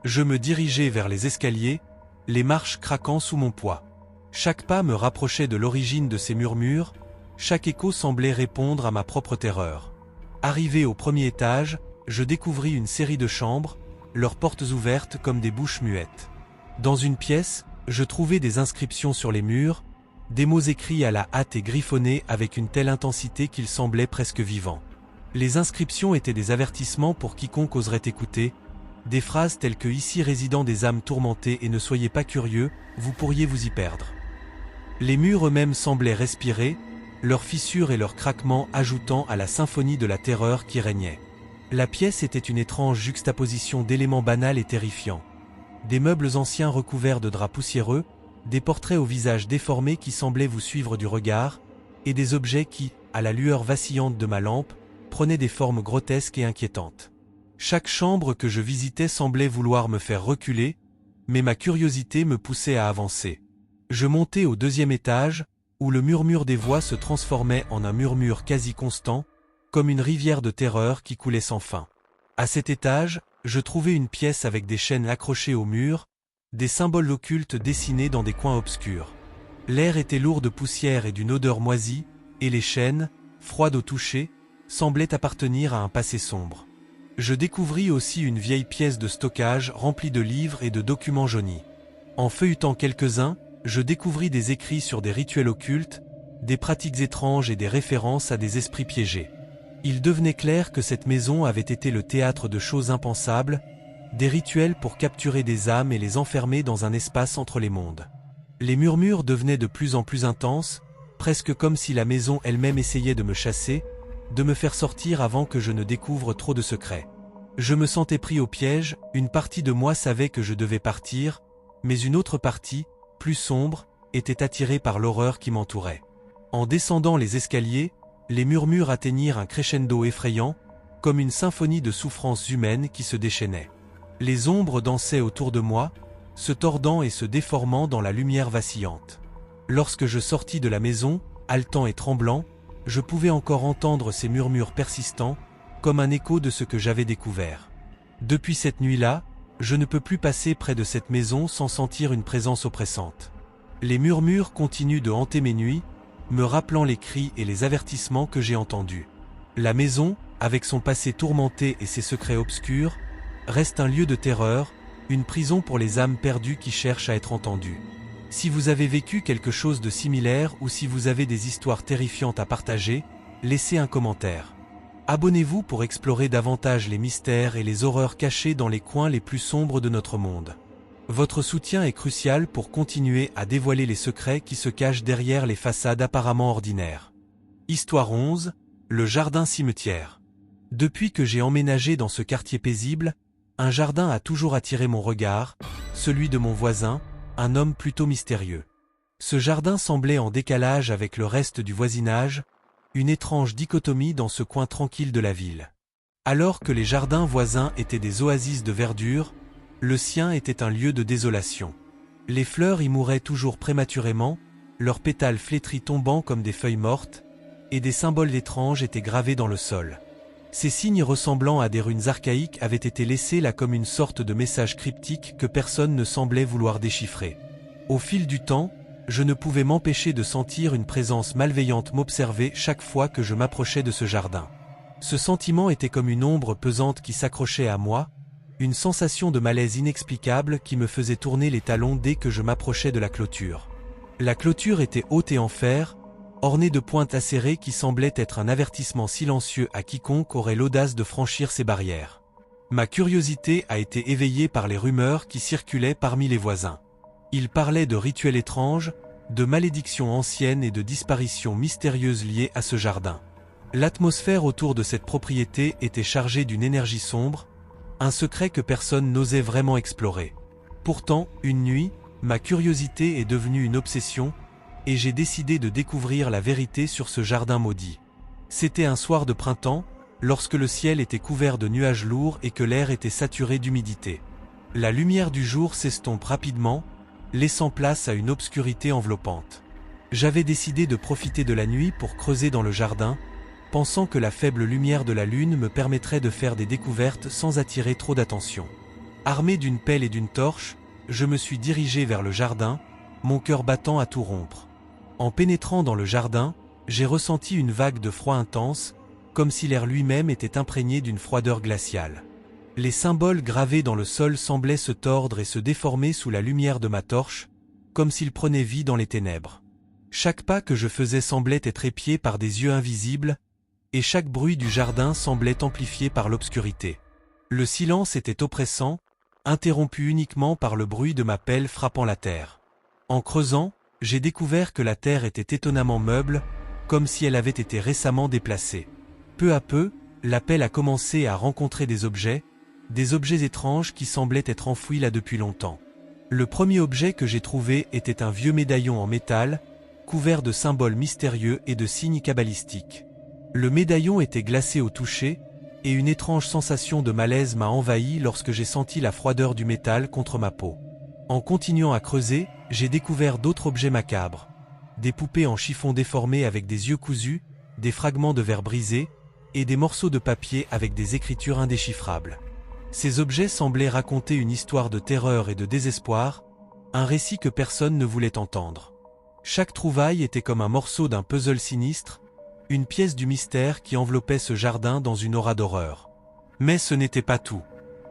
Je me dirigeai vers les escaliers, les marches craquant sous mon poids. Chaque pas me rapprochait de l'origine de ces murmures, chaque écho semblait répondre à ma propre terreur. Arrivé au premier étage, je découvris une série de chambres, leurs portes ouvertes comme des bouches muettes. Dans une pièce, je trouvai des inscriptions sur les murs, des mots écrits à la hâte et griffonnés avec une telle intensité qu'ils semblaient presque vivants. Les inscriptions étaient des avertissements pour quiconque oserait écouter, des phrases telles que « Ici résident des âmes tourmentées et ne soyez pas curieux, vous pourriez vous y perdre ». Les murs eux-mêmes semblaient respirer, leurs fissures et leurs craquements ajoutant à la symphonie de la terreur qui régnait. La pièce était une étrange juxtaposition d'éléments banals et terrifiants. Des meubles anciens recouverts de draps poussiéreux, des portraits au visage déformé qui semblaient vous suivre du regard, et des objets qui, à la lueur vacillante de ma lampe, prenaient des formes grotesques et inquiétantes. Chaque chambre que je visitais semblait vouloir me faire reculer, mais ma curiosité me poussait à avancer. Je montai au deuxième étage, où le murmure des voix se transformait en un murmure quasi constant, comme une rivière de terreur qui coulait sans fin. À cet étage, je trouvai une pièce avec des chaînes accrochées au mur, des symboles occultes dessinés dans des coins obscurs. L'air était lourd de poussière et d'une odeur moisie, et les chaînes, froides au toucher, semblaient appartenir à un passé sombre. Je découvris aussi une vieille pièce de stockage remplie de livres et de documents jaunis. En feuilletant quelques-uns, je découvris des écrits sur des rituels occultes, des pratiques étranges et des références à des esprits piégés. Il devenait clair que cette maison avait été le théâtre de choses impensables, des rituels pour capturer des âmes et les enfermer dans un espace entre les mondes. Les murmures devenaient de plus en plus intenses, presque comme si la maison elle-même essayait de me chasser, de me faire sortir avant que je ne découvre trop de secrets. Je me sentais pris au piège, une partie de moi savait que je devais partir, mais une autre partie, plus sombre, était attirée par l'horreur qui m'entourait. En descendant les escaliers, les murmures atteignirent un crescendo effrayant, comme une symphonie de souffrances humaines qui se déchaînait. Les ombres dansaient autour de moi, se tordant et se déformant dans la lumière vacillante. Lorsque je sortis de la maison, haletant et tremblant, je pouvais encore entendre ces murmures persistants, comme un écho de ce que j'avais découvert. Depuis cette nuit-là, je ne peux plus passer près de cette maison sans sentir une présence oppressante. Les murmures continuent de hanter mes nuits, me rappelant les cris et les avertissements que j'ai entendus. La maison, avec son passé tourmenté et ses secrets obscurs, reste un lieu de terreur, une prison pour les âmes perdues qui cherchent à être entendues. Si vous avez vécu quelque chose de similaire ou si vous avez des histoires terrifiantes à partager, laissez un commentaire. Abonnez-vous pour explorer davantage les mystères et les horreurs cachées dans les coins les plus sombres de notre monde. Votre soutien est crucial pour continuer à dévoiler les secrets qui se cachent derrière les façades apparemment ordinaires. Histoire 11, le jardin-cimetière. Depuis que j'ai emménagé dans ce quartier paisible, un jardin a toujours attiré mon regard, celui de mon voisin, un homme plutôt mystérieux. Ce jardin semblait en décalage avec le reste du voisinage, une étrange dichotomie dans ce coin tranquille de la ville. Alors que les jardins voisins étaient des oasis de verdure, le sien était un lieu de désolation. Les fleurs y mouraient toujours prématurément, leurs pétales flétris tombant comme des feuilles mortes, et des symboles étranges étaient gravés dans le sol. Ces signes ressemblant à des runes archaïques avaient été laissés là comme une sorte de message cryptique que personne ne semblait vouloir déchiffrer. Au fil du temps, je ne pouvais m'empêcher de sentir une présence malveillante m'observer chaque fois que je m'approchais de ce jardin. Ce sentiment était comme une ombre pesante qui s'accrochait à moi, une sensation de malaise inexplicable qui me faisait tourner les talons dès que je m'approchais de la clôture. La clôture était haute et en fer, ornée de pointes acérées qui semblaient être un avertissement silencieux à quiconque aurait l'audace de franchir ces barrières. Ma curiosité a été éveillée par les rumeurs qui circulaient parmi les voisins. Ils parlaient de rituels étranges, de malédictions anciennes et de disparitions mystérieuses liées à ce jardin. L'atmosphère autour de cette propriété était chargée d'une énergie sombre, un secret que personne n'osait vraiment explorer. Pourtant, une nuit, ma curiosité est devenue une obsession, et j'ai décidé de découvrir la vérité sur ce jardin maudit. C'était un soir de printemps, lorsque le ciel était couvert de nuages lourds et que l'air était saturé d'humidité. La lumière du jour s'estompe rapidement, laissant place à une obscurité enveloppante. J'avais décidé de profiter de la nuit pour creuser dans le jardin, pensant que la faible lumière de la lune me permettrait de faire des découvertes sans attirer trop d'attention. Armé d'une pelle et d'une torche, je me suis dirigé vers le jardin, mon cœur battant à tout rompre. En pénétrant dans le jardin, j'ai ressenti une vague de froid intense, comme si l'air lui-même était imprégné d'une froideur glaciale. Les symboles gravés dans le sol semblaient se tordre et se déformer sous la lumière de ma torche, comme s'ils prenaient vie dans les ténèbres. Chaque pas que je faisais semblait être épié par des yeux invisibles, et chaque bruit du jardin semblait amplifié par l'obscurité. Le silence était oppressant, interrompu uniquement par le bruit de ma pelle frappant la terre. En creusant, j'ai découvert que la terre était étonnamment meuble, comme si elle avait été récemment déplacée. Peu à peu, la pelle a commencé à rencontrer des objets étranges qui semblaient être enfouis là depuis longtemps. Le premier objet que j'ai trouvé était un vieux médaillon en métal, couvert de symboles mystérieux et de signes cabalistiques. Le médaillon était glacé au toucher, et une étrange sensation de malaise m'a envahi lorsque j'ai senti la froideur du métal contre ma peau. En continuant à creuser, j'ai découvert d'autres objets macabres. Des poupées en chiffon déformé avec des yeux cousus, des fragments de verre brisés, et des morceaux de papier avec des écritures indéchiffrables. Ces objets semblaient raconter une histoire de terreur et de désespoir, un récit que personne ne voulait entendre. Chaque trouvaille était comme un morceau d'un puzzle sinistre, une pièce du mystère qui enveloppait ce jardin dans une aura d'horreur. Mais ce n'était pas tout.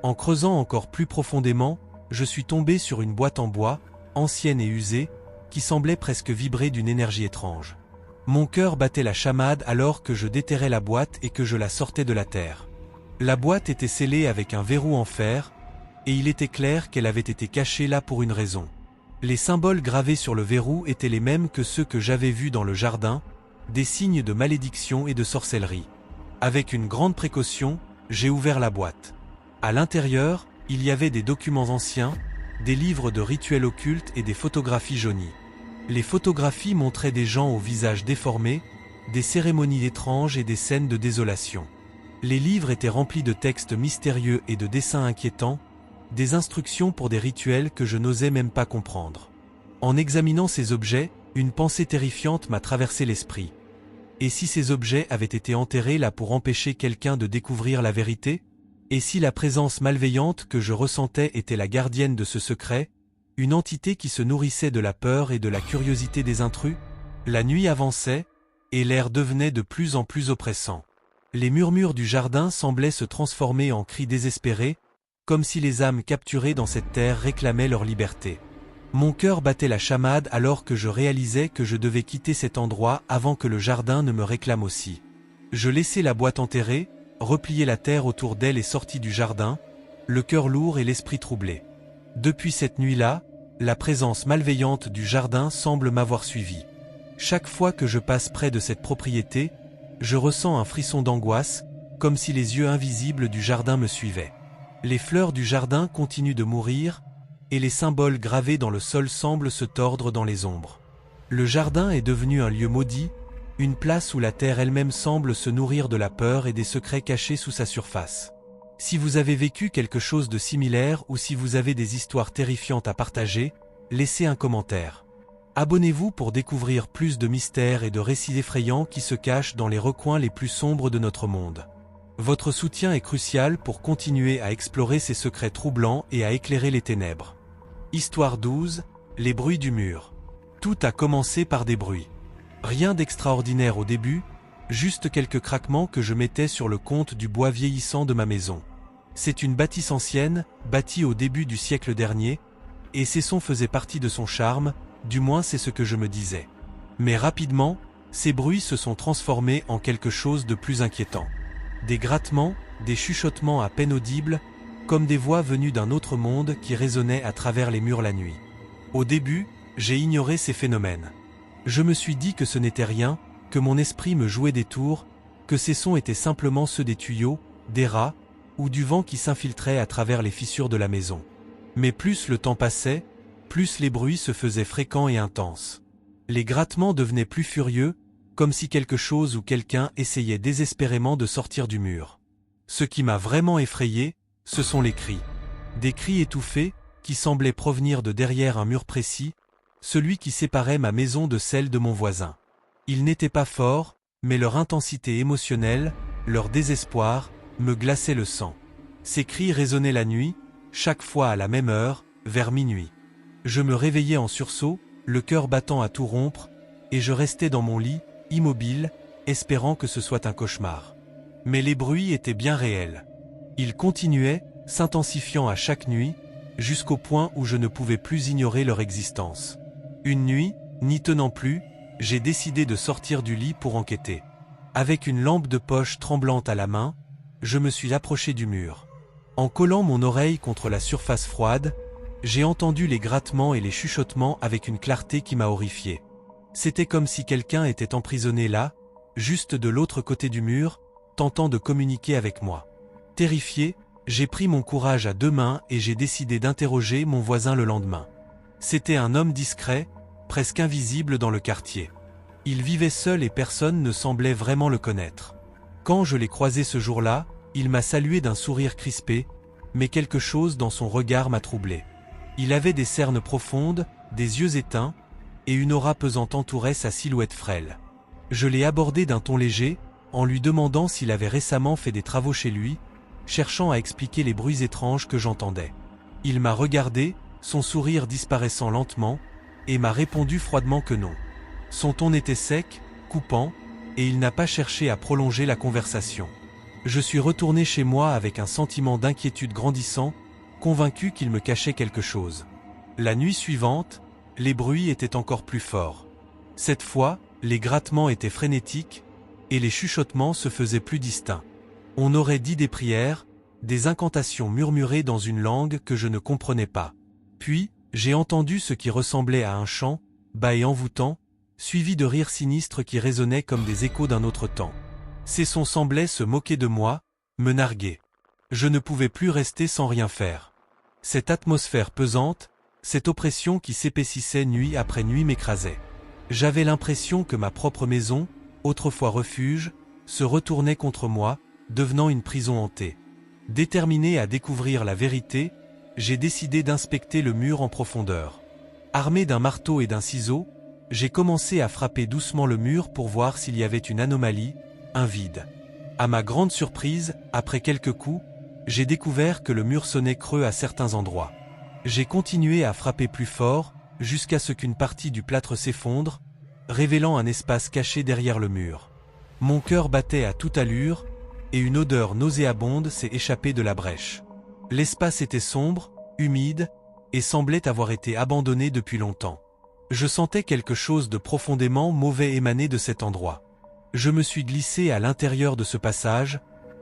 En creusant encore plus profondément, je suis tombé sur une boîte en bois, ancienne et usée, qui semblait presque vibrer d'une énergie étrange. Mon cœur battait la chamade alors que je déterrais la boîte et que je la sortais de la terre. La boîte était scellée avec un verrou en fer, et il était clair qu'elle avait été cachée là pour une raison. Les symboles gravés sur le verrou étaient les mêmes que ceux que j'avais vus dans le jardin, des signes de malédiction et de sorcellerie. Avec une grande précaution, j'ai ouvert la boîte. À l'intérieur, il y avait des documents anciens, des livres de rituels occultes et des photographies jaunies. Les photographies montraient des gens au visage déformé, des cérémonies étranges et des scènes de désolation. Les livres étaient remplis de textes mystérieux et de dessins inquiétants, des instructions pour des rituels que je n'osais même pas comprendre. En examinant ces objets, une pensée terrifiante m'a traversé l'esprit. Et si ces objets avaient été enterrés là pour empêcher quelqu'un de découvrir la vérité? Et si la présence malveillante que je ressentais était la gardienne de ce secret, une entité qui se nourrissait de la peur et de la curiosité des intrus? La nuit avançait, et l'air devenait de plus en plus oppressant. Les murmures du jardin semblaient se transformer en cris désespérés, comme si les âmes capturées dans cette terre réclamaient leur liberté. Mon cœur battait la chamade alors que je réalisais que je devais quitter cet endroit avant que le jardin ne me réclame aussi. Je laissai la boîte enterrée, repliai la terre autour d'elle et sortis du jardin, le cœur lourd et l'esprit troublé. Depuis cette nuit-là, la présence malveillante du jardin semble m'avoir suivi. Chaque fois que je passe près de cette propriété, je ressens un frisson d'angoisse, comme si les yeux invisibles du jardin me suivaient. Les fleurs du jardin continuent de mourir, et les symboles gravés dans le sol semblent se tordre dans les ombres. Le jardin est devenu un lieu maudit, une place où la terre elle-même semble se nourrir de la peur et des secrets cachés sous sa surface. Si vous avez vécu quelque chose de similaire ou si vous avez des histoires terrifiantes à partager, laissez un commentaire. Abonnez-vous pour découvrir plus de mystères et de récits effrayants qui se cachent dans les recoins les plus sombres de notre monde. Votre soutien est crucial pour continuer à explorer ces secrets troublants et à éclairer les ténèbres. Histoire 12, les bruits du mur. Tout a commencé par des bruits. Rien d'extraordinaire au début, juste quelques craquements que je mettais sur le compte du bois vieillissant de ma maison. C'est une bâtisse ancienne, bâtie au début du siècle dernier, et ces sons faisaient partie de son charme, du moins c'est ce que je me disais. Mais rapidement, ces bruits se sont transformés en quelque chose de plus inquiétant. Des grattements, des chuchotements à peine audibles, comme des voix venues d'un autre monde qui résonnaient à travers les murs la nuit. Au début, j'ai ignoré ces phénomènes. Je me suis dit que ce n'était rien, que mon esprit me jouait des tours, que ces sons étaient simplement ceux des tuyaux, des rats, ou du vent qui s'infiltrait à travers les fissures de la maison. Mais plus le temps passait, plus les bruits se faisaient fréquents et intenses. Les grattements devenaient plus furieux, comme si quelque chose ou quelqu'un essayait désespérément de sortir du mur. Ce qui m'a vraiment effrayé, ce sont les cris. Des cris étouffés, qui semblaient provenir de derrière un mur précis, celui qui séparait ma maison de celle de mon voisin. Ils n'étaient pas forts, mais leur intensité émotionnelle, leur désespoir, me glaçait le sang. Ces cris résonnaient la nuit, chaque fois à la même heure, vers minuit. Je me réveillais en sursaut, le cœur battant à tout rompre, et je restais dans mon lit, immobile, espérant que ce soit un cauchemar. Mais les bruits étaient bien réels. Ils continuaient, s'intensifiant à chaque nuit, jusqu'au point où je ne pouvais plus ignorer leur existence. Une nuit, n'y tenant plus, j'ai décidé de sortir du lit pour enquêter. Avec une lampe de poche tremblante à la main, je me suis approché du mur. En collant mon oreille contre la surface froide, j'ai entendu les grattements et les chuchotements avec une clarté qui m'a horrifié. C'était comme si quelqu'un était emprisonné là, juste de l'autre côté du mur, tentant de communiquer avec moi. Terrifié, j'ai pris mon courage à deux mains et j'ai décidé d'interroger mon voisin le lendemain. C'était un homme discret, presque invisible dans le quartier. Il vivait seul et personne ne semblait vraiment le connaître. Quand je l'ai croisé ce jour-là, il m'a salué d'un sourire crispé, mais quelque chose dans son regard m'a troublé. Il avait des cernes profondes, des yeux éteints, et une aura pesante entourait sa silhouette frêle. Je l'ai abordé d'un ton léger, en lui demandant s'il avait récemment fait des travaux chez lui, cherchant à expliquer les bruits étranges que j'entendais. Il m'a regardé, son sourire disparaissant lentement, et m'a répondu froidement que non. Son ton était sec, coupant, et il n'a pas cherché à prolonger la conversation. Je suis retourné chez moi avec un sentiment d'inquiétude grandissant, convaincu qu'il me cachait quelque chose. La nuit suivante, les bruits étaient encore plus forts. Cette fois, les grattements étaient frénétiques, et les chuchotements se faisaient plus distincts. On aurait dit des prières, des incantations murmurées dans une langue que je ne comprenais pas. Puis, j'ai entendu ce qui ressemblait à un chant, bas et envoûtant, suivi de rires sinistres qui résonnaient comme des échos d'un autre temps. Ces sons semblaient se moquer de moi, me narguer. Je ne pouvais plus rester sans rien faire. Cette atmosphère pesante, cette oppression qui s'épaississait nuit après nuit m'écrasait. J'avais l'impression que ma propre maison, autrefois refuge, se retournait contre moi, devenant une prison hantée. Déterminé à découvrir la vérité, j'ai décidé d'inspecter le mur en profondeur. Armé d'un marteau et d'un ciseau, j'ai commencé à frapper doucement le mur pour voir s'il y avait une anomalie, un vide. À ma grande surprise, après quelques coups, j'ai découvert que le mur sonnait creux à certains endroits. J'ai continué à frapper plus fort, jusqu'à ce qu'une partie du plâtre s'effondre, révélant un espace caché derrière le mur. Mon cœur battait à toute allure, et une odeur nauséabonde s'est échappée de la brèche. L'espace était sombre, humide, et semblait avoir été abandonné depuis longtemps. Je sentais quelque chose de profondément mauvais émaner de cet endroit. Je me suis glissé à l'intérieur de ce passage,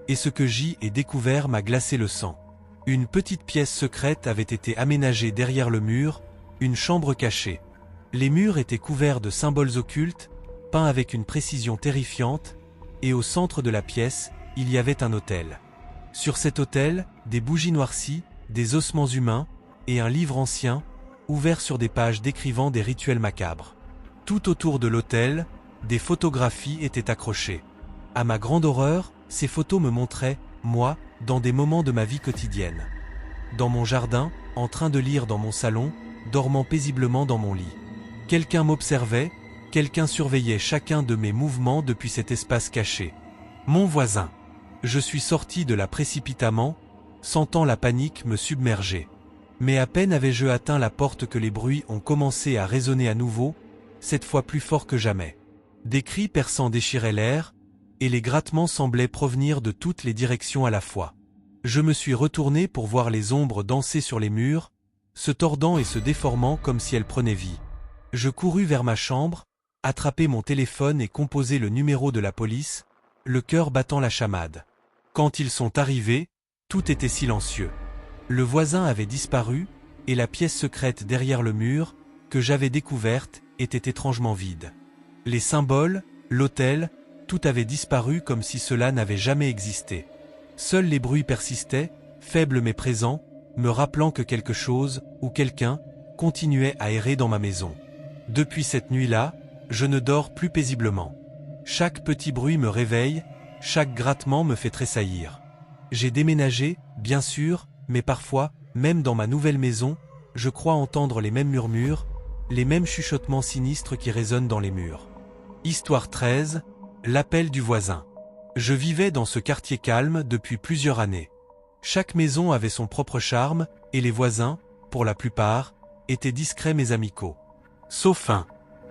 et ce que j'y ai découvert m'a glacé le sang. Une petite pièce secrète avait été aménagée derrière le mur, une chambre cachée. Les murs étaient couverts de symboles occultes, peints avec une précision terrifiante, et au centre de la pièce, il y avait un autel. Sur cet autel, des bougies noircies, des ossements humains, et un livre ancien, ouvert sur des pages décrivant des rituels macabres. Tout autour de l'autel, des photographies étaient accrochées. À ma grande horreur, ces photos me montraient, moi, dans des moments de ma vie quotidienne. Dans mon jardin, en train de lire dans mon salon, dormant paisiblement dans mon lit. Quelqu'un m'observait, quelqu'un surveillait chacun de mes mouvements depuis cet espace caché. Mon voisin. Je suis sorti de là précipitamment, sentant la panique me submerger. Mais à peine avais-je atteint la porte que les bruits ont commencé à résonner à nouveau, cette fois plus fort que jamais. Des cris perçants déchiraient l'air, et les grattements semblaient provenir de toutes les directions à la fois. Je me suis retourné pour voir les ombres danser sur les murs, se tordant et se déformant comme si elles prenaient vie. Je courus vers ma chambre, attrapai mon téléphone et composai le numéro de la police, le cœur battant la chamade. Quand ils sont arrivés, tout était silencieux. Le voisin avait disparu, et la pièce secrète derrière le mur, que j'avais découverte, était étrangement vide. Les symboles, l'autel, tout avait disparu comme si cela n'avait jamais existé. Seuls les bruits persistaient, faibles mais présents, me rappelant que quelque chose, ou quelqu'un, continuait à errer dans ma maison. Depuis cette nuit-là, je ne dors plus paisiblement. Chaque petit bruit me réveille, chaque grattement me fait tressaillir. J'ai déménagé, bien sûr, mais parfois, même dans ma nouvelle maison, je crois entendre les mêmes murmures, les mêmes chuchotements sinistres qui résonnent dans les murs. Histoire 13, l'appel du voisin. Je vivais dans ce quartier calme depuis plusieurs années. Chaque maison avait son propre charme, et les voisins, pour la plupart, étaient discrets mais amicaux. Sauf un.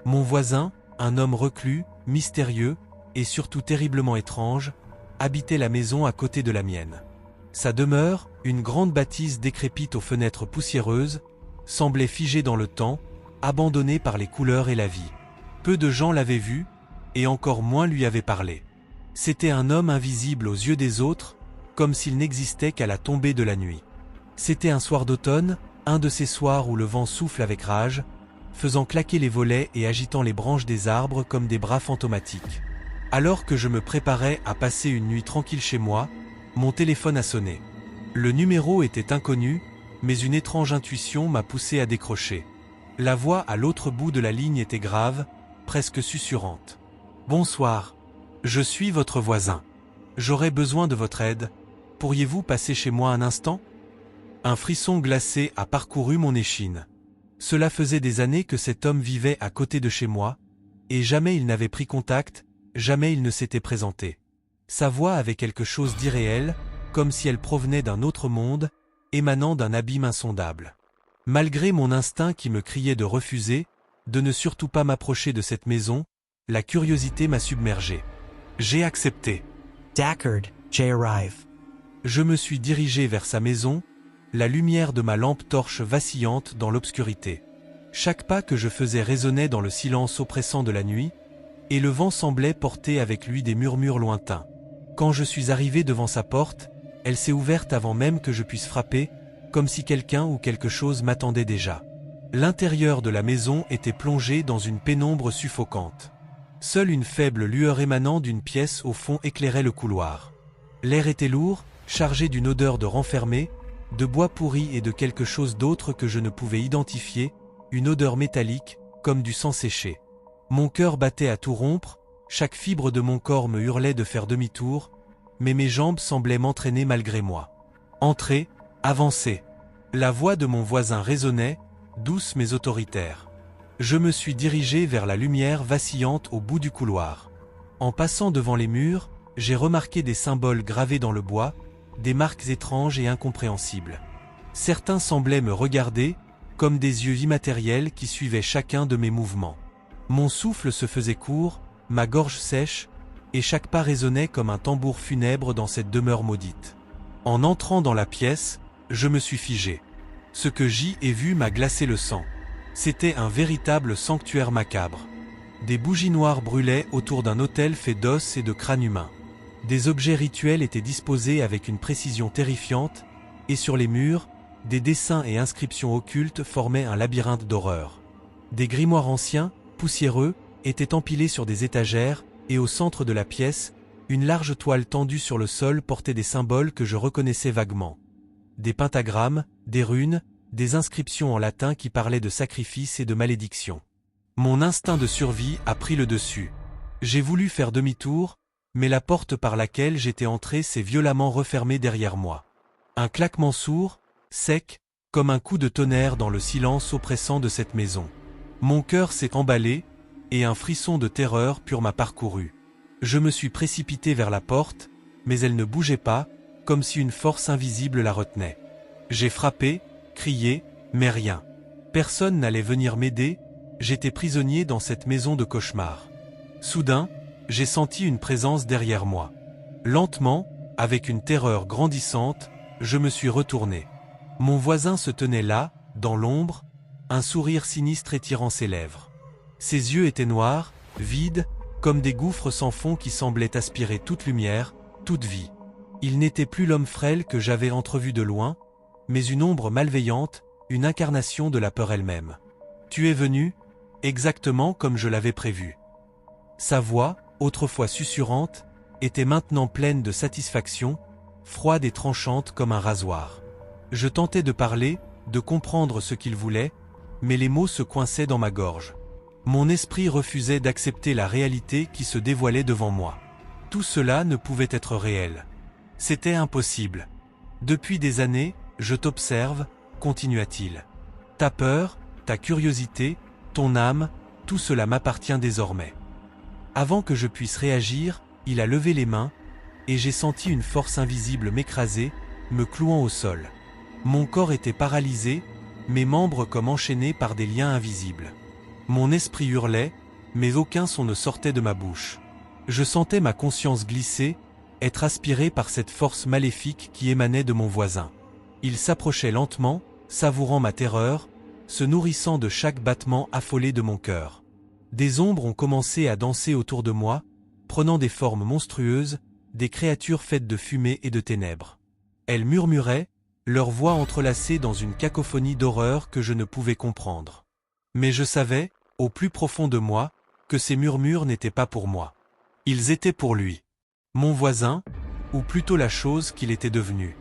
Mon voisin, un homme reclus, mystérieux, et surtout terriblement étrange, habitait la maison à côté de la mienne. Sa demeure, une grande bâtisse décrépite aux fenêtres poussiéreuses, semblait figée dans le temps, abandonnée par les couleurs et la vie. Peu de gens l'avaient vu, et encore moins lui avaient parlé. C'était un homme invisible aux yeux des autres, comme s'il n'existait qu'à la tombée de la nuit. C'était un soir d'automne, un de ces soirs où le vent souffle avec rage, faisant claquer les volets et agitant les branches des arbres comme des bras fantomatiques. Alors que je me préparais à passer une nuit tranquille chez moi, mon téléphone a sonné. Le numéro était inconnu, mais une étrange intuition m'a poussé à décrocher. La voix à l'autre bout de la ligne était grave, presque susurrante. « Bonsoir. Je suis votre voisin. J'aurais besoin de votre aide. Pourriez-vous passer chez moi un instant ?» Un frisson glacé a parcouru mon échine. Cela faisait des années que cet homme vivait à côté de chez moi, et jamais il n'avait pris contact, jamais il ne s'était présenté. Sa voix avait quelque chose d'irréel, comme si elle provenait d'un autre monde, émanant d'un abîme insondable. Malgré mon instinct qui me criait de refuser, de ne surtout pas m'approcher de cette maison, la curiosité m'a submergé. J'ai accepté. Deckard, J. arrive. Je me suis dirigé vers sa maison, la lumière de ma lampe torche vacillante dans l'obscurité. Chaque pas que je faisais résonnait dans le silence oppressant de la nuit, et le vent semblait porter avec lui des murmures lointains. Quand je suis arrivé devant sa porte, elle s'est ouverte avant même que je puisse frapper, comme si quelqu'un ou quelque chose m'attendait déjà. L'intérieur de la maison était plongé dans une pénombre suffocante. Seule une faible lueur émanant d'une pièce au fond éclairait le couloir. L'air était lourd, chargé d'une odeur de renfermé, de bois pourri et de quelque chose d'autre que je ne pouvais identifier, une odeur métallique, comme du sang séché. Mon cœur battait à tout rompre, chaque fibre de mon corps me hurlait de faire demi-tour, mais mes jambes semblaient m'entraîner malgré moi. Entrez, avancez. La voix de mon voisin résonnait, douce mais autoritaire. Je me suis dirigé vers la lumière vacillante au bout du couloir. En passant devant les murs, j'ai remarqué des symboles gravés dans le bois, des marques étranges et incompréhensibles. Certains semblaient me regarder, comme des yeux immatériels qui suivaient chacun de mes mouvements. Mon souffle se faisait court, ma gorge sèche, et chaque pas résonnait comme un tambour funèbre dans cette demeure maudite. En entrant dans la pièce, je me suis figé. Ce que j'y ai vu m'a glacé le sang. C'était un véritable sanctuaire macabre. Des bougies noires brûlaient autour d'un autel fait d'os et de crânes humains. Des objets rituels étaient disposés avec une précision terrifiante, et sur les murs, des dessins et inscriptions occultes formaient un labyrinthe d'horreur. Des grimoires anciens, poussiéreux, étaient empilés sur des étagères, et au centre de la pièce, une large toile tendue sur le sol portait des symboles que je reconnaissais vaguement. Des pentagrammes, des runes, des inscriptions en latin qui parlaient de sacrifices et de malédictions. Mon instinct de survie a pris le dessus. J'ai voulu faire demi-tour, mais la porte par laquelle j'étais entré s'est violemment refermée derrière moi. Un claquement sourd, sec, comme un coup de tonnerre dans le silence oppressant de cette maison. Mon cœur s'est emballé, et un frisson de terreur pur m'a parcouru. Je me suis précipité vers la porte, mais elle ne bougeait pas, comme si une force invisible la retenait. J'ai frappé, crié, mais rien. Personne n'allait venir m'aider, j'étais prisonnier dans cette maison de cauchemar. Soudain, j'ai senti une présence derrière moi. Lentement, avec une terreur grandissante, je me suis retourné. Mon voisin se tenait là, dans l'ombre, un sourire sinistre étirant ses lèvres. Ses yeux étaient noirs, vides, comme des gouffres sans fond qui semblaient aspirer toute lumière, toute vie. Il n'était plus l'homme frêle que j'avais entrevu de loin, mais une ombre malveillante, une incarnation de la peur elle-même. « Tu es venu, exactement comme je l'avais prévu. » Sa voix, autrefois susurrante, était maintenant pleine de satisfaction, froide et tranchante comme un rasoir. Je tentais de parler, de comprendre ce qu'il voulait, mais les mots se coinçaient dans ma gorge. Mon esprit refusait d'accepter la réalité qui se dévoilait devant moi. Tout cela ne pouvait être réel. C'était impossible. Depuis des années, je t'observe, continua-t-il. Ta peur, ta curiosité, ton âme, tout cela m'appartient désormais. Avant que je puisse réagir, il a levé les mains, et j'ai senti une force invisible m'écraser, me clouant au sol. Mon corps était paralysé, mes membres comme enchaînés par des liens invisibles. Mon esprit hurlait, mais aucun son ne sortait de ma bouche. Je sentais ma conscience glisser, être aspirée par cette force maléfique qui émanait de mon voisin. Il s'approchait lentement, savourant ma terreur, se nourrissant de chaque battement affolé de mon cœur. Des ombres ont commencé à danser autour de moi, prenant des formes monstrueuses, des créatures faites de fumée et de ténèbres. Elles murmuraient, leurs voix entrelacées dans une cacophonie d'horreur que je ne pouvais comprendre. Mais je savais, au plus profond de moi, que ces murmures n'étaient pas pour moi. Ils étaient pour lui. Mon voisin, ou plutôt la chose qu'il était devenu.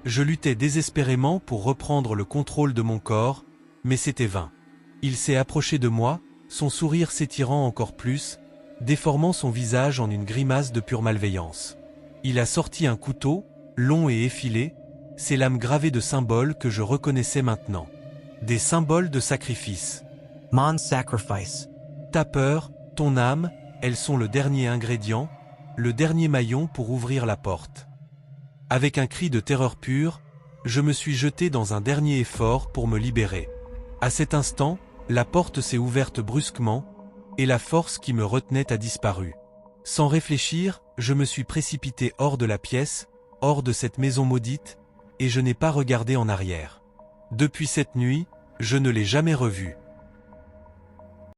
Je luttais désespérément pour reprendre le contrôle de mon corps, mais c'était vain. Il s'est approché de moi, son sourire s'étirant encore plus, déformant son visage en une grimace de pure malveillance. Il a sorti un couteau, long et effilé, ses lames gravées de symboles que je reconnaissais maintenant. Des symboles de sacrifice. Mon's sacrifice. Ta peur, ton âme, elles sont le dernier ingrédient, le dernier maillon pour ouvrir la porte. Avec un cri de terreur pure, je me suis jeté dans un dernier effort pour me libérer. À cet instant, la porte s'est ouverte brusquement, et la force qui me retenait a disparu. Sans réfléchir, je me suis précipité hors de la pièce, hors de cette maison maudite, et je n'ai pas regardé en arrière. Depuis cette nuit, je ne l'ai jamais revu.